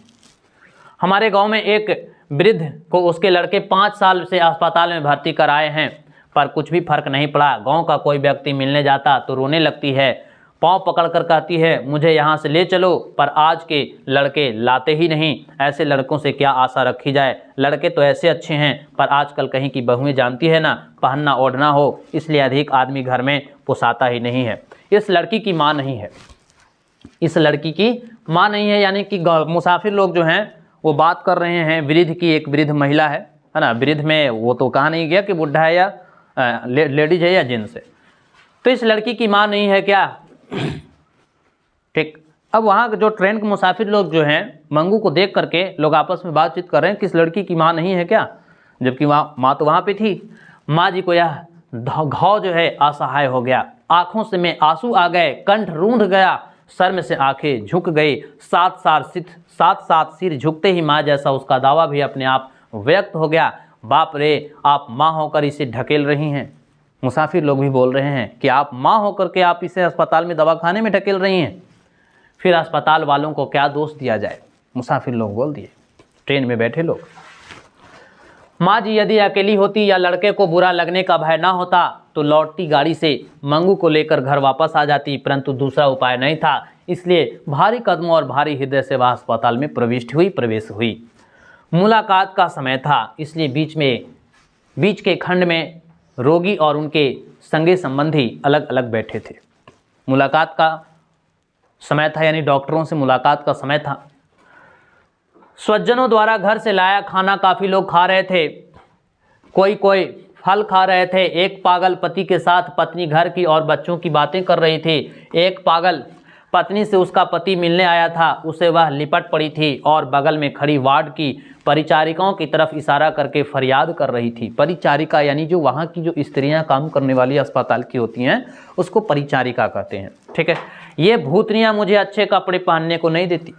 हमारे गांव में एक वृद्ध को उसके लड़के 5 साल से अस्पताल में भर्ती कराए हैं पर कुछ भी फर्क नहीं पड़ा। गांव का कोई व्यक्ति मिलने जाता तो रोने लगती है, पाँव पकड़ कर कहती है मुझे यहाँ से ले चलो, पर आज के लड़के लाते ही नहीं। ऐसे लड़कों से क्या आशा रखी जाए? लड़के तो ऐसे अच्छे हैं पर आजकल कहीं की बहुएं जानती है ना, पहनना ओढ़ना हो, इसलिए अधिक आदमी घर में पोसाता ही नहीं है। इस लड़की की माँ नहीं है, इस लड़की की माँ नहीं है, यानी कि मुसाफिर लोग जो हैं वो बात कर रहे हैं वृद्ध की। एक वृद्ध महिला है ना, वृद्ध में वो तो कहा नहीं गया कि बुढ़ा है या लेडीज है या जेंट्स है। तो इस लड़की की माँ नहीं है क्या? ठीक। अब वहाँ जो ट्रेन के मुसाफिर लोग जो हैं मंगू को देख करके लोग आपस में बातचीत कर रहे हैं कि इस लड़की की माँ नहीं है क्या, जबकि माँ तो वहाँ पे थी। माँ जी को यह घाव जो है असहाय हो गया, आंखों से में आंसू आ गए, कंठ रूंध गया, सर में से आंखें झुक गई। साथ साथ सिर झुकते ही माँ जैसा उसका दावा भी अपने आप व्यक्त हो गया। बाप रे, आप माँ होकर इसे ढकेल रही हैं। मुसाफिर लोग भी बोल रहे हैं कि आप माँ होकर के आप इसे अस्पताल में दवाखाने में ढकेल रही हैं। फिर अस्पताल वालों को क्या दोष दिया जाए? मुसाफिर लोग बोल दिए, ट्रेन में बैठे लोग। माँ जी यदि अकेली होती या लड़के को बुरा लगने का भय ना होता तो लौटती गाड़ी से मंगू को लेकर घर वापस आ जाती, परंतु दूसरा उपाय नहीं था। इसलिए भारी कदमों और भारी हृदय से वह अस्पताल में प्रवेश हुई। मुलाकात का समय था, इसलिए बीच के खंड में रोगी और उनके संगे संबंधी अलग अलग बैठे थे। मुलाकात का समय था, यानी डॉक्टरों से मुलाकात का समय था। स्वजनों द्वारा घर से लाया खाना काफ़ी लोग खा रहे थे, कोई फल खा रहे थे। एक पागल पति के साथ पत्नी घर की और बच्चों की बातें कर रही थी। एक पागल पत्नी से उसका पति मिलने आया था, उसे वह लिपट पड़ी थी और बगल में खड़ी वार्ड की परिचारिकाओं की तरफ इशारा करके फरियाद कर रही थी। परिचारिका यानी जो वहाँ की जो स्त्रियाँ काम करने वाली अस्पताल की होती हैं उसको परिचारिका कहते हैं, ठीक है। ये भूतनियाँ मुझे अच्छे कपड़े पहनने को नहीं देती,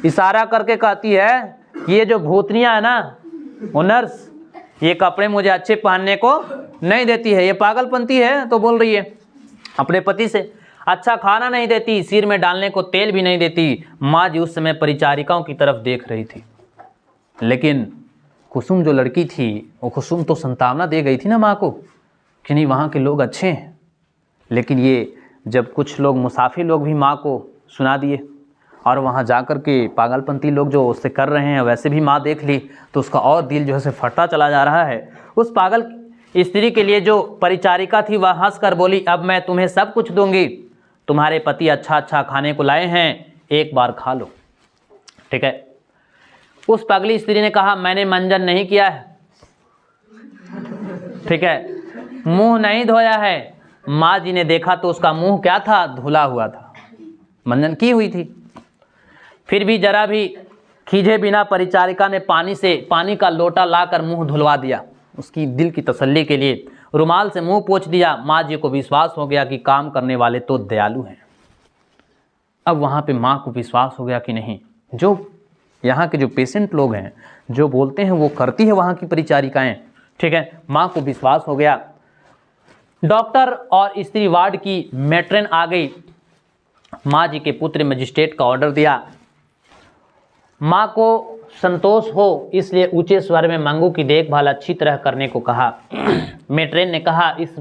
इशारा करके कहती है ये जो भूतनियाँ है ना वो नर्स, ये कपड़े मुझे अच्छे पहनने को नहीं देती है। ये पागलपंती है तो बोल रही है अपने पति से। अच्छा खाना नहीं देती, सिर में डालने को तेल भी नहीं देती। माँ जी उस समय परिचारिकाओं की तरफ देख रही थी, लेकिन कुसुम जो लड़की थी वो कुसुम तो संतावना दे गई थी ना माँ को कि नहीं वहाँ के लोग अच्छे हैं। लेकिन ये जब कुछ लोग मुसाफिर लोग भी माँ को सुना दिए और वहाँ जाकर के पागलपंती लोग जो उससे कर रहे हैं वैसे भी माँ देख ली तो उसका और दिल जो है फटता चला जा रहा है। उस पागल स्त्री के लिए जो परिचारिका थी वह हंस कर बोली, अब मैं तुम्हें सब कुछ दूंगी, तुम्हारे पति अच्छा अच्छा खाने को लाए हैं, एक बार खा लो, ठीक है। उस पगली स्त्री ने कहा मैंने मंजन नहीं किया है, ठीक है, मुंह नहीं धोया है। माँ जी ने देखा तो उसका मुंह क्या था, धुला हुआ था, मंजन की हुई थी। फिर भी जरा भी खींचे बिना परिचारिका ने पानी का लोटा लाकर मुंह धुलवा दिया, उसकी दिल की तसल्ली के लिए रुमाल से मुंह पोंछ दिया। माँ जी को विश्वास हो गया कि काम करने वाले तो दयालु हैं। अब वहाँ पे माँ को विश्वास हो गया कि नहीं, जो यहाँ के जो पेशेंट लोग हैं जो बोलते हैं वो करती है वहाँ की परिचारिकाएं, ठीक है। माँ को विश्वास हो गया। डॉक्टर और स्त्री वार्ड की मैट्रन आ गई। माँ जी के पुत्र मजिस्ट्रेट का ऑर्डर दिया। माँ को संतोष हो इसलिए ऊंचे स्वर में मंगू की देखभाल अच्छी तरह करने को कहा। मैट्रन ने कहा इस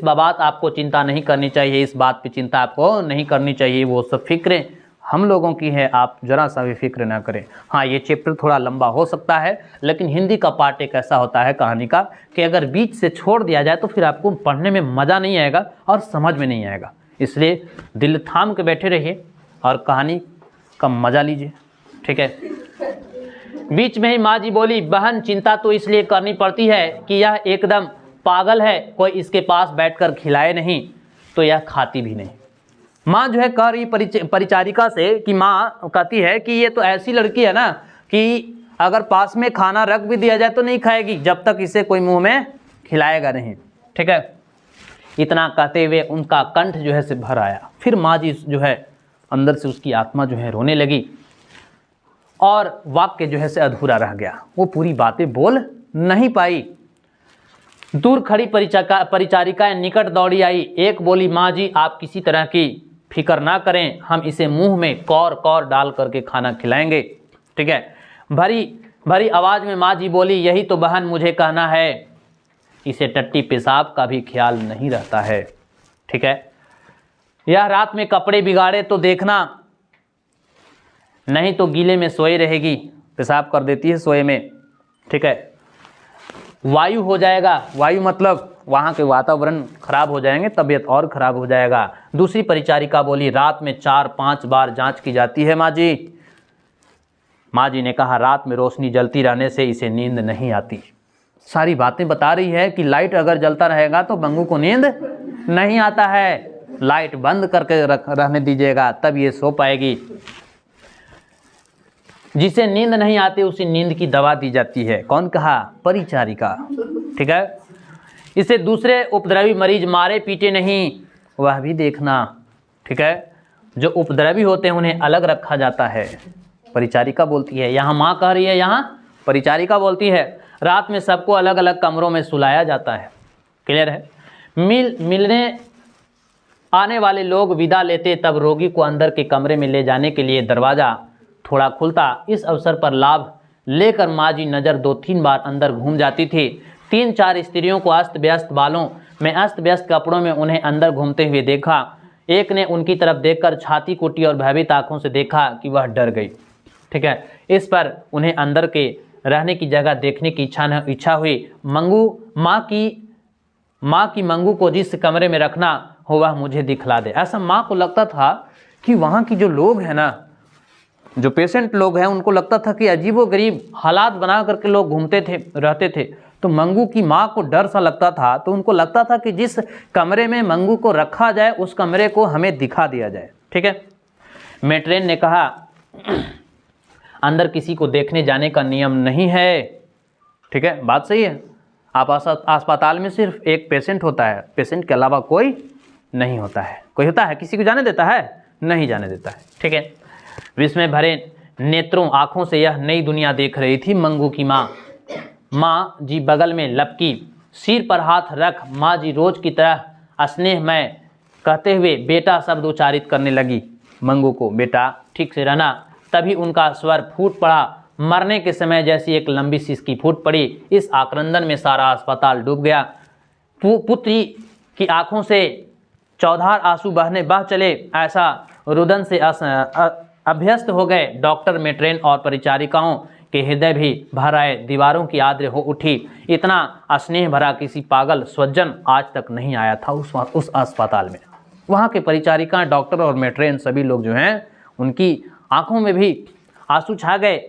बात आपको चिंता नहीं करनी चाहिए, इस बात पे चिंता आपको नहीं करनी चाहिए, वो सब फिक्रें हम लोगों की है, आप जरा सा भी फिक्र ना करें। हाँ, ये चैप्टर थोड़ा लंबा हो सकता है, लेकिन हिंदी का पार्ट एक ऐसा होता है कहानी का कि अगर बीच से छोड़ दिया जाए तो फिर आपको पढ़ने में मज़ा नहीं आएगा और समझ में नहीं आएगा। इसलिए दिल थाम के बैठे रहिए और कहानी का मज़ा लीजिए, ठीक है। बीच में ही माँ जी बोली, बहन चिंता तो इसलिए करनी पड़ती है कि यह एकदम पागल है, कोई इसके पास बैठकर खिलाए नहीं तो यह खाती भी नहीं। माँ जो है कह रही परिचारिका से कि माँ कहती है कि ये तो ऐसी लड़की है ना कि अगर पास में खाना रख भी दिया जाए तो नहीं खाएगी जब तक इसे कोई मुंह में खिलाएगा नहीं, ठीक है। इतना कहते हुए उनका कंठ जो है से भर आया। फिर माँ जी जो है अंदर से उसकी आत्मा जो है रोने लगी और वाक्य जो है से अधूरा रह गया, वो पूरी बातें बोल नहीं पाई। दूर खड़ी परिचारिकाएं निकट दौड़ी आई। एक बोली, माँ जी आप किसी तरह की फिक्र ना करें, हम इसे मुंह में कौर कौर डाल करके खाना खिलाएंगे। ठीक है। भरी भरी आवाज में माँ जी बोली, यही तो बहन मुझे कहना है, इसे टट्टी पेशाब का भी ख्याल नहीं रहता है। ठीक है। यह रात में कपड़े बिगाड़े तो देखना, नहीं तो गीले में सोए रहेगी, पेशाब कर देती है सोए में। ठीक है। वायु हो जाएगा, वायु मतलब वहाँ के वातावरण खराब हो जाएंगे, तबीयत और खराब हो जाएगा। दूसरी परिचारिका बोली, रात में 4-5 बार जांच की जाती है माँ जी। माँ जी ने कहा, रात में रोशनी जलती रहने से इसे नींद नहीं आती। सारी बातें बता रही है कि लाइट अगर जलता रहेगा तो मंगू को नींद नहीं आता है, लाइट बंद करके रहने दीजिएगा तब ये सो पाएगी। जिसे नींद नहीं आती उसे नींद की दवा दी जाती है। कौन कहा? परिचारिका। ठीक है। इसे दूसरे उपद्रवी मरीज मारे पीटे नहीं, वह भी देखना। ठीक है। जो उपद्रवी होते हैं उन्हें अलग रखा जाता है, परिचारिका बोलती है। यहाँ माँ कह रही है, यहाँ परिचारिका बोलती है। रात में सबको अलग अलग कमरों में सुलाया जाता है। क्लियर है। मिलने आने वाले लोग विदा लेते तब रोगी को अंदर के कमरे में ले जाने के लिए दरवाज़ा थोड़ा खुलता। इस अवसर पर लाभ लेकर माँ जी नज़र 2-3 बार अंदर घूम जाती थी। 3-4 स्त्रियों को अस्त व्यस्त बालों में, अस्त व्यस्त कपड़ों में उन्हें अंदर घूमते हुए देखा। एक ने उनकी तरफ देखकर छाती कुटी और भयभीत आंखों से देखा कि वह डर गई। ठीक है। इस पर उन्हें अंदर के रहने की जगह देखने की इच्छा हुई। माँ की मंगू को जिस कमरे में रखना हो वह मुझे दिखला दे। ऐसा माँ को लगता था कि वहाँ की जो लोग हैं ना, जो पेशेंट लोग हैं, उनको लगता था कि अजीबोगरीब हालात बना करके लोग घूमते थे, रहते थे। तो मंगू की माँ को डर सा लगता था, तो उनको लगता था कि जिस कमरे में मंगू को रखा जाए उस कमरे को हमें दिखा दिया जाए। ठीक है। मेट्रेन ने कहा, अंदर किसी को देखने जाने का नियम नहीं है। ठीक है, बात सही है। आप अस्पताल में सिर्फ एक पेशेंट होता है, पेशेंट के अलावा कोई नहीं होता है। कोई होता है किसी को जाने देता है? नहीं जाने देता है। ठीक है। विस्मय भरे नेत्रों आंखों से यह नई दुनिया देख रही थी मंगू की माँ। माँ जी बगल में लपकी, सिर पर हाथ रख माँ जी रोज की तरह स्नेहमय कहते हुए बेटा शब्द उच्चारित करने लगी। मंगू को, बेटा ठीक से रहना। तभी उनका स्वर फूट पड़ा, मरने के समय जैसी एक लंबी सिसकी फूट पड़ी। इस आक्रंदन में सारा अस्पताल डूब गया। पुत्री की आंखों से चौधार आंसू बह चले। ऐसा रुदन से अभ्यस्त हो गए। डॉक्टर, मेट्रेन और परिचारिकाओं के हृदय भी भर आए, दीवारों की आद्र हो उठी। इतना स्नेह भरा किसी पागल स्वजन आज तक नहीं आया था उस अस्पताल में। वहाँ के परिचारिका, डॉक्टर और मेट्रेन सभी लोग जो हैं, उनकी आंखों में भी आंसू छा गए।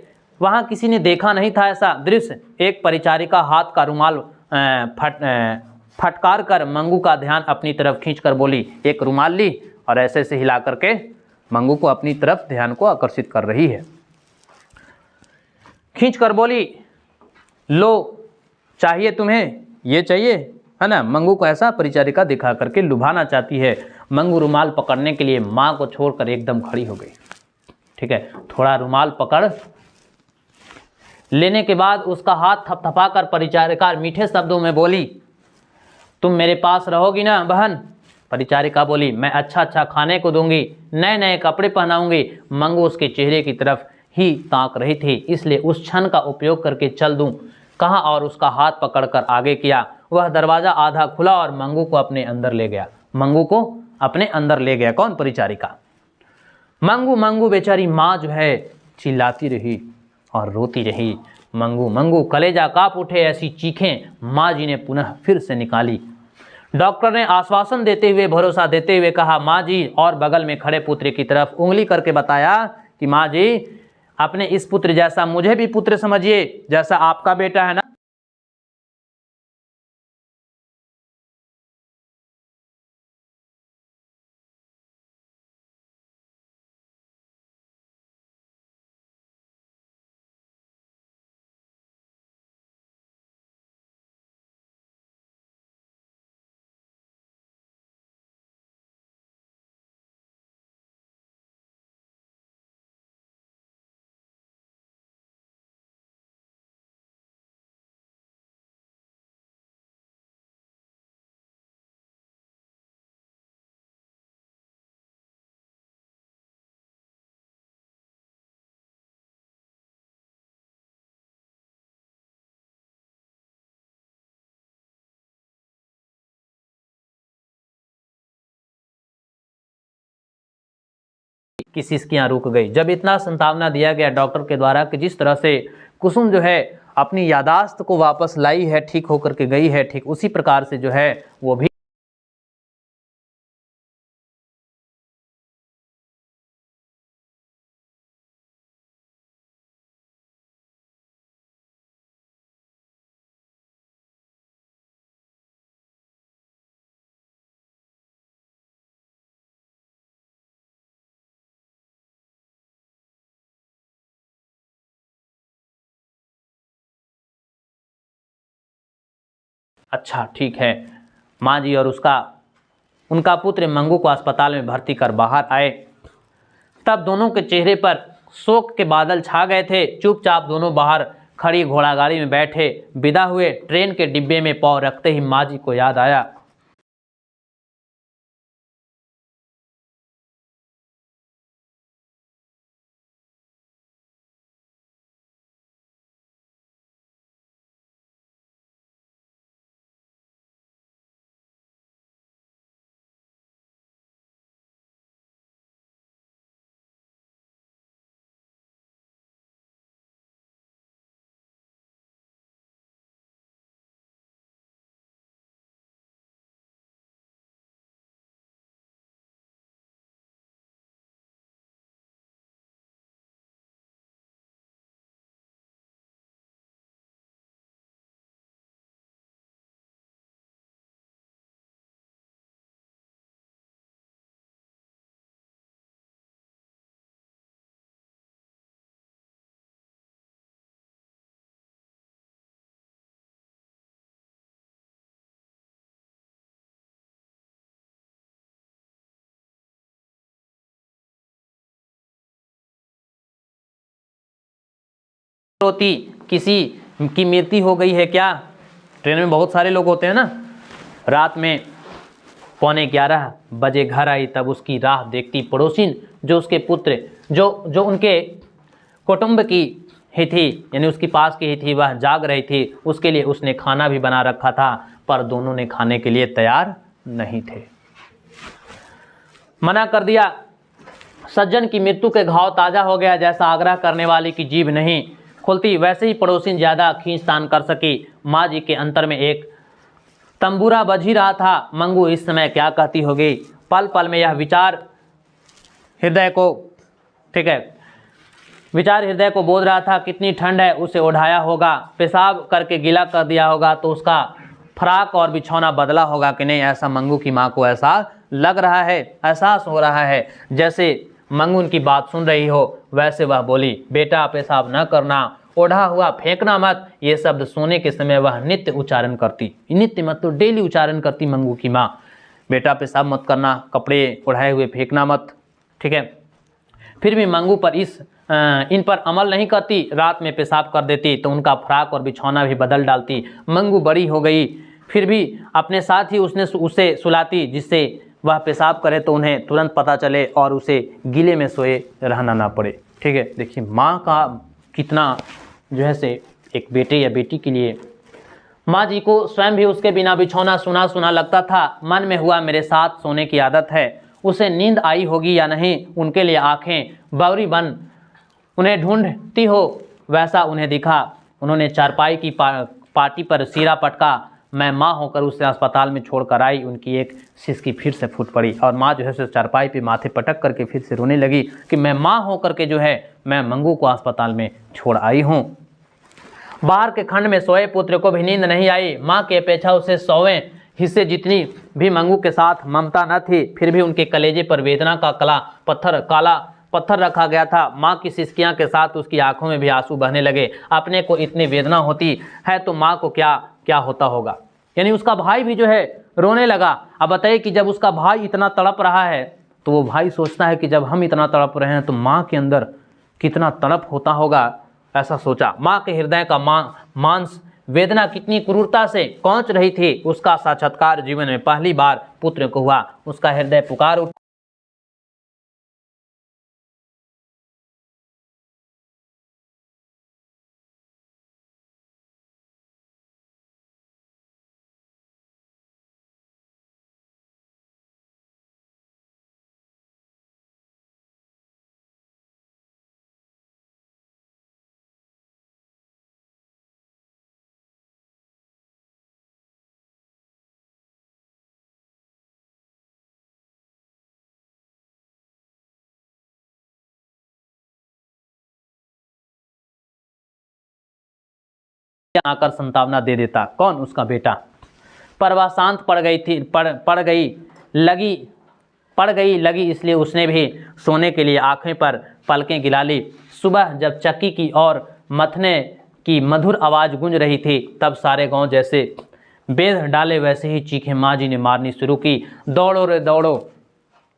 वहाँ किसी ने देखा नहीं था ऐसा दृश्य। एक परिचारिका हाथ का रुमाल फटकार कर मंगू का ध्यान अपनी तरफ खींचकर बोली। एक रुमाल ली और ऐसे से हिला करके मंगू को अपनी तरफ ध्यान को आकर्षित कर रही है। खींच कर बोली, लो चाहिए तुम्हें, ये चाहिए है ना। मंगू को ऐसा परिचारिका दिखा करके लुभाना चाहती है। मंगू रुमाल पकड़ने के लिए माँ को छोड़कर एकदम खड़ी हो गई। ठीक है। थोड़ा रुमाल पकड़ लेने के बाद उसका हाथ थपथपाकर परिचारिका मीठे शब्दों में बोली, तुम मेरे पास रहोगी ना बहन? परिचारिका बोली, मैं अच्छा अच्छा खाने को दूंगी, नए नए कपड़े पहनाऊंगी। मंगू उसके चेहरे की तरफ ही ताक रही थी, इसलिए उस क्षण का उपयोग करके चल दूं कहाँ और उसका हाथ पकड़कर आगे किया। वह दरवाजा आधा खुला और मंगू को अपने अंदर ले गया। मंगू को अपने अंदर ले गया। कौन? परिचारिका। मंगू मंगू बेचारी माँ जो है चिल्लाती रही और रोती रही। मंगू मंगू, कलेजा कांप उठे। ऐसी चीखें माँ जी ने पुनः फिर से निकाली। डॉक्टर ने आश्वासन देते हुए, भरोसा देते हुए कहा, माँ जी, और बगल में खड़े पुत्र की तरफ उंगली करके बताया कि माँ जी, अपने इस पुत्र जैसा मुझे भी पुत्र समझिए, जैसा आपका बेटा है ना। की सिसकियां रुक गई। जब इतना संतावना दिया गया डॉक्टर के द्वारा कि जिस तरह से कुसुम जो है अपनी यादाश्त को वापस लाई है, ठीक होकर के गई है, ठीक उसी प्रकार से जो है वो भी अच्छा ठीक है। माँ जी और उनका पुत्र मंगू को अस्पताल में भर्ती कर बाहर आए। तब दोनों के चेहरे पर शोक के बादल छा गए थे। चुपचाप दोनों बाहर खड़ी घोड़ागाड़ी में बैठे विदा हुए। ट्रेन के डिब्बे में पाँव रखते ही माँ जी को याद आया। रोती किसी की मृत्यु हो गई है क्या? ट्रेन में बहुत सारे लोग होते हैं ना। रात में 11:15 बजे घर आई, तब उसकी राह देखती पड़ोसिन जो उसके पुत्र जो उनके कुटुंब की ही थी, यानी उसके पास की ही थी, वह जाग रही थी। उसके लिए उसने खाना भी बना रखा था, पर दोनों ने खाने के लिए तैयार नहीं थे, मना कर दिया। सज्जन की मृत्यु के घाव ताजा हो गया। जैसा आग्रह करने वाले की जीभ नहीं खुलती, वैसे ही पड़ोसिन ज्यादा खींचतान कर सकी। माँ जी के अंतर में एक तंबूरा बज ही रहा था। मंगू इस समय क्या कहती होगी? पल पल में यह विचार हृदय को बोध रहा था। कितनी ठंड है, उसे ओढ़ाया होगा, पेशाब करके गीला कर दिया होगा तो उसका फ्राक और बिछौना बदला होगा कि नहीं, ऐसा मंगू की माँ को ऐसा लग रहा है, एहसास हो रहा है। जैसे मंगू उनकी बात सुन रही हो, वैसे वह बोली, बेटा पेशाब न करना, ओढ़ा हुआ फेंकना मत। ये शब्द सोने के समय वह नित्य उच्चारण करती, नित्य मत तो डेली उच्चारण करती मंगू की माँ। बेटा पेशाब मत करना, कपड़े ओढ़ाए हुए फेंकना मत, ठीक है। फिर भी मंगू पर इन पर अमल नहीं करती। रात में पेशाब कर देती तो उनका फ्राक और बिछौना भी बदल डालती। मंगू बड़ी हो गई, फिर भी अपने साथ ही उसे सुलाती, जिससे वह पेशाब करे तो उन्हें तुरंत पता चले और उसे गीले में सोए रहना ना पड़े, ठीक है। देखिए माँ का कितना जो है से एक बेटे या बेटी के लिए। माँ जी को स्वयं भी उसके बिना बिछौना सुना सुना लगता था। मन में हुआ मेरे साथ सोने की आदत है। उसे नींद आई होगी या नहीं, उनके लिए आंखें बावरी बन उन्हें ढूंढती हो, वैसा उन्हें दिखा। उन्होंने चारपाई की पाटी पर सिरा पटका। मैं माँ होकर उसे अस्पताल में छोड़कर आई। उनकी एक सिसकी फिर से फूट पड़ी और माँ जो है सो चारपाई पे माथे पटक करके फिर से रोने लगी कि मैं माँ होकर के जो है मैं मंगू को अस्पताल में छोड़ आई हूँ। बाहर के खंड में सोए पुत्र को भी नींद नहीं आई। माँ की अपेक्षा उसे 100वें हिस्से जितनी भी मंगू के साथ ममता न थी, फिर भी उनके कलेजे पर वेदना का काला पत्थर रखा गया था। माँ की सिसकियां के साथ उसकी आंखों में भी आंसू बहने लगे। अपने को इतनी वेदना होती है तो माँ को क्या क्या होता होगा। यानी उसका भाई भी जो है रोने लगा। अब बताइए कि जब उसका भाई इतना तड़प रहा है तो वो भाई सोचता है कि जब हम इतना तड़प रहे हैं तो माँ के अंदर कितना तड़प होता होगा, ऐसा सोचा। माँ के हृदय का मांस वेदना कितनी क्रूरता से कौंच रही थी। उसका साक्षात्कार जीवन में पहली बार पुत्र को हुआ। उसका हृदय पुकार उठा। आकर संतावना दे देता। कौन? उसका बेटा। पर वह शांत पड़ गई लगी, इसलिए उसने भी सोने के लिए आंखें पर पलकें गिरा ली। सुबह जब चक्की की और मथने की मधुर आवाज़ गूंज रही थी, तब सारे गांव जैसे बेध डाले वैसे ही चीखें माँ जी ने मारनी शुरू की। दौड़ो रे दौड़ो।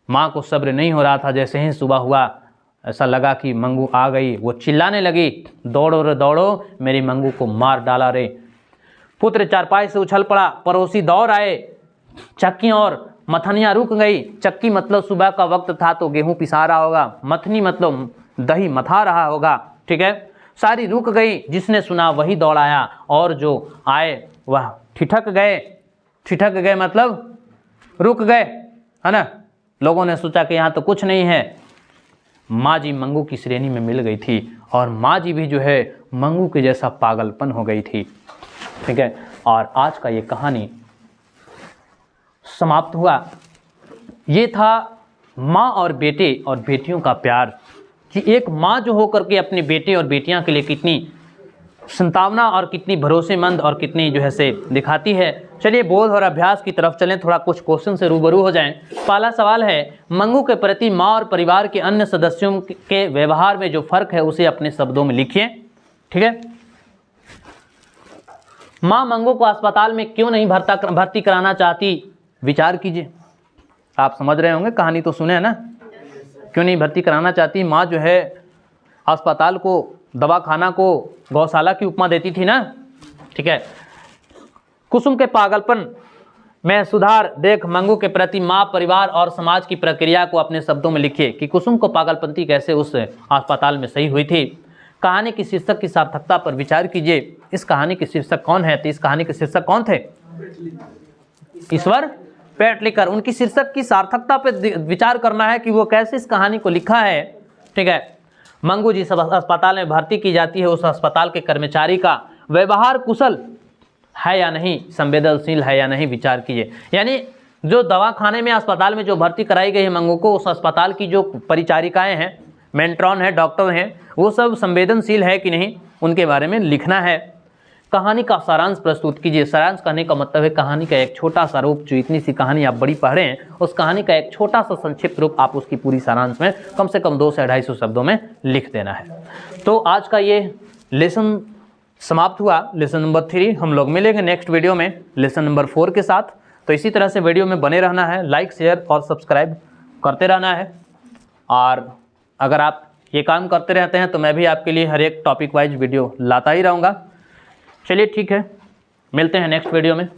माँ को सब्र नहीं हो रहा था। जैसे ही सुबह हुआ, ऐसा लगा कि मंगू आ गई। वो चिल्लाने लगी, दौड़ो रे दौड़ो, मेरी मंगू को मार डाला रे। पुत्र चारपाई से उछल पड़ा। पड़ोसी दौड़ आए। चक्की और मथनियाँ रुक गई। चक्की मतलब सुबह का वक्त था तो गेहूं पिसा रहा होगा, मथनी मतलब दही मथा रहा होगा, ठीक है। सारी रुक गई। जिसने सुना वही दौड़ आया, और जो आए वह ठिठक गए मतलब रुक गए, है ना। लोगों ने सोचा कि यहाँ तो कुछ नहीं है। माँ जी मंगू की श्रेणी में मिल गई थी, और माँ जी भी जो है मंगू के जैसा पागलपन हो गई थी, ठीक है। और आज का ये कहानी समाप्त हुआ। ये था माँ और बेटे और बेटियों का प्यार, कि एक माँ जो होकर के अपने बेटे और बेटियां के लिए कितनी संतावना और कितनी भरोसेमंद और कितनी जो है से दिखाती है। चलिए बोध और अभ्यास की तरफ चलें, थोड़ा कुछ क्वेश्चन से रूबरू हो जाएं। पहला सवाल है, मंगू के प्रति माँ और परिवार के अन्य सदस्यों के व्यवहार में जो फर्क है उसे अपने शब्दों में लिखिए, ठीक है। माँ मंगू को अस्पताल में क्यों नहीं भर्ती कराना चाहती? विचार कीजिए। आप समझ रहे होंगे, कहानी तो सुने है ना। क्यों नहीं भर्ती कराना चाहती? माँ जो है अस्पताल को, दवाखाना को गौशाला की उपमा देती थी ना, ठीक है। कुसुम के पागलपन में सुधार देख मंगू के प्रति माँ, परिवार और समाज की प्रक्रिया को अपने शब्दों में लिखिए कि कुसुम को पागलपंती कैसे उस अस्पताल में सही हुई थी। कहानी की शीर्षक की सार्थकता पर विचार कीजिए। इस कहानी के शीर्षक कौन है? तो इस कहानी के शीर्षक कौन थे? ईश्वर पेटलिकर। उनकी शीर्षक की सार्थकता पर विचार करना है कि वो कैसे इस कहानी को लिखा है, ठीक है। मंगू जिस अस्पताल में भर्ती की जाती है, उस अस्पताल के कर्मचारी का व्यवहार कुशल है या नहीं, संवेदनशील है या नहीं, विचार कीजिए। यानी जो दवाखाने में, अस्पताल में जो भर्ती कराई गई है मंगू को, उस अस्पताल की जो परिचारिकाएं हैं, मेंट्रॉन है, डॉक्टर हैं, वो सब संवेदनशील है कि नहीं, उनके बारे में लिखना है। कहानी का सारांश प्रस्तुत कीजिए। सारांश कहने का मतलब है कहानी का एक छोटा सा रूप, जो इतनी सी कहानी आप बड़ी पढ़ रहे हैं, उस कहानी का एक छोटा सा संक्षिप्त रूप आप उसकी पूरी सारांश में कम से कम 200 से 250 शब्दों में लिख देना है। तो आज का ये लेसन समाप्त हुआ, लेसन नंबर 3। हम लोग मिलेंगे नेक्स्ट वीडियो में लेसन नंबर 4 के साथ। तो इसी तरह से वीडियो में बने रहना है, लाइक शेयर और सब्सक्राइब करते रहना है। और अगर आप ये काम करते रहते हैं तो मैं भी आपके लिए हर एक टॉपिक वाइज वीडियो लाता ही रहूँगा। चलिए ठीक है, मिलते हैं नेक्स्ट वीडियो में।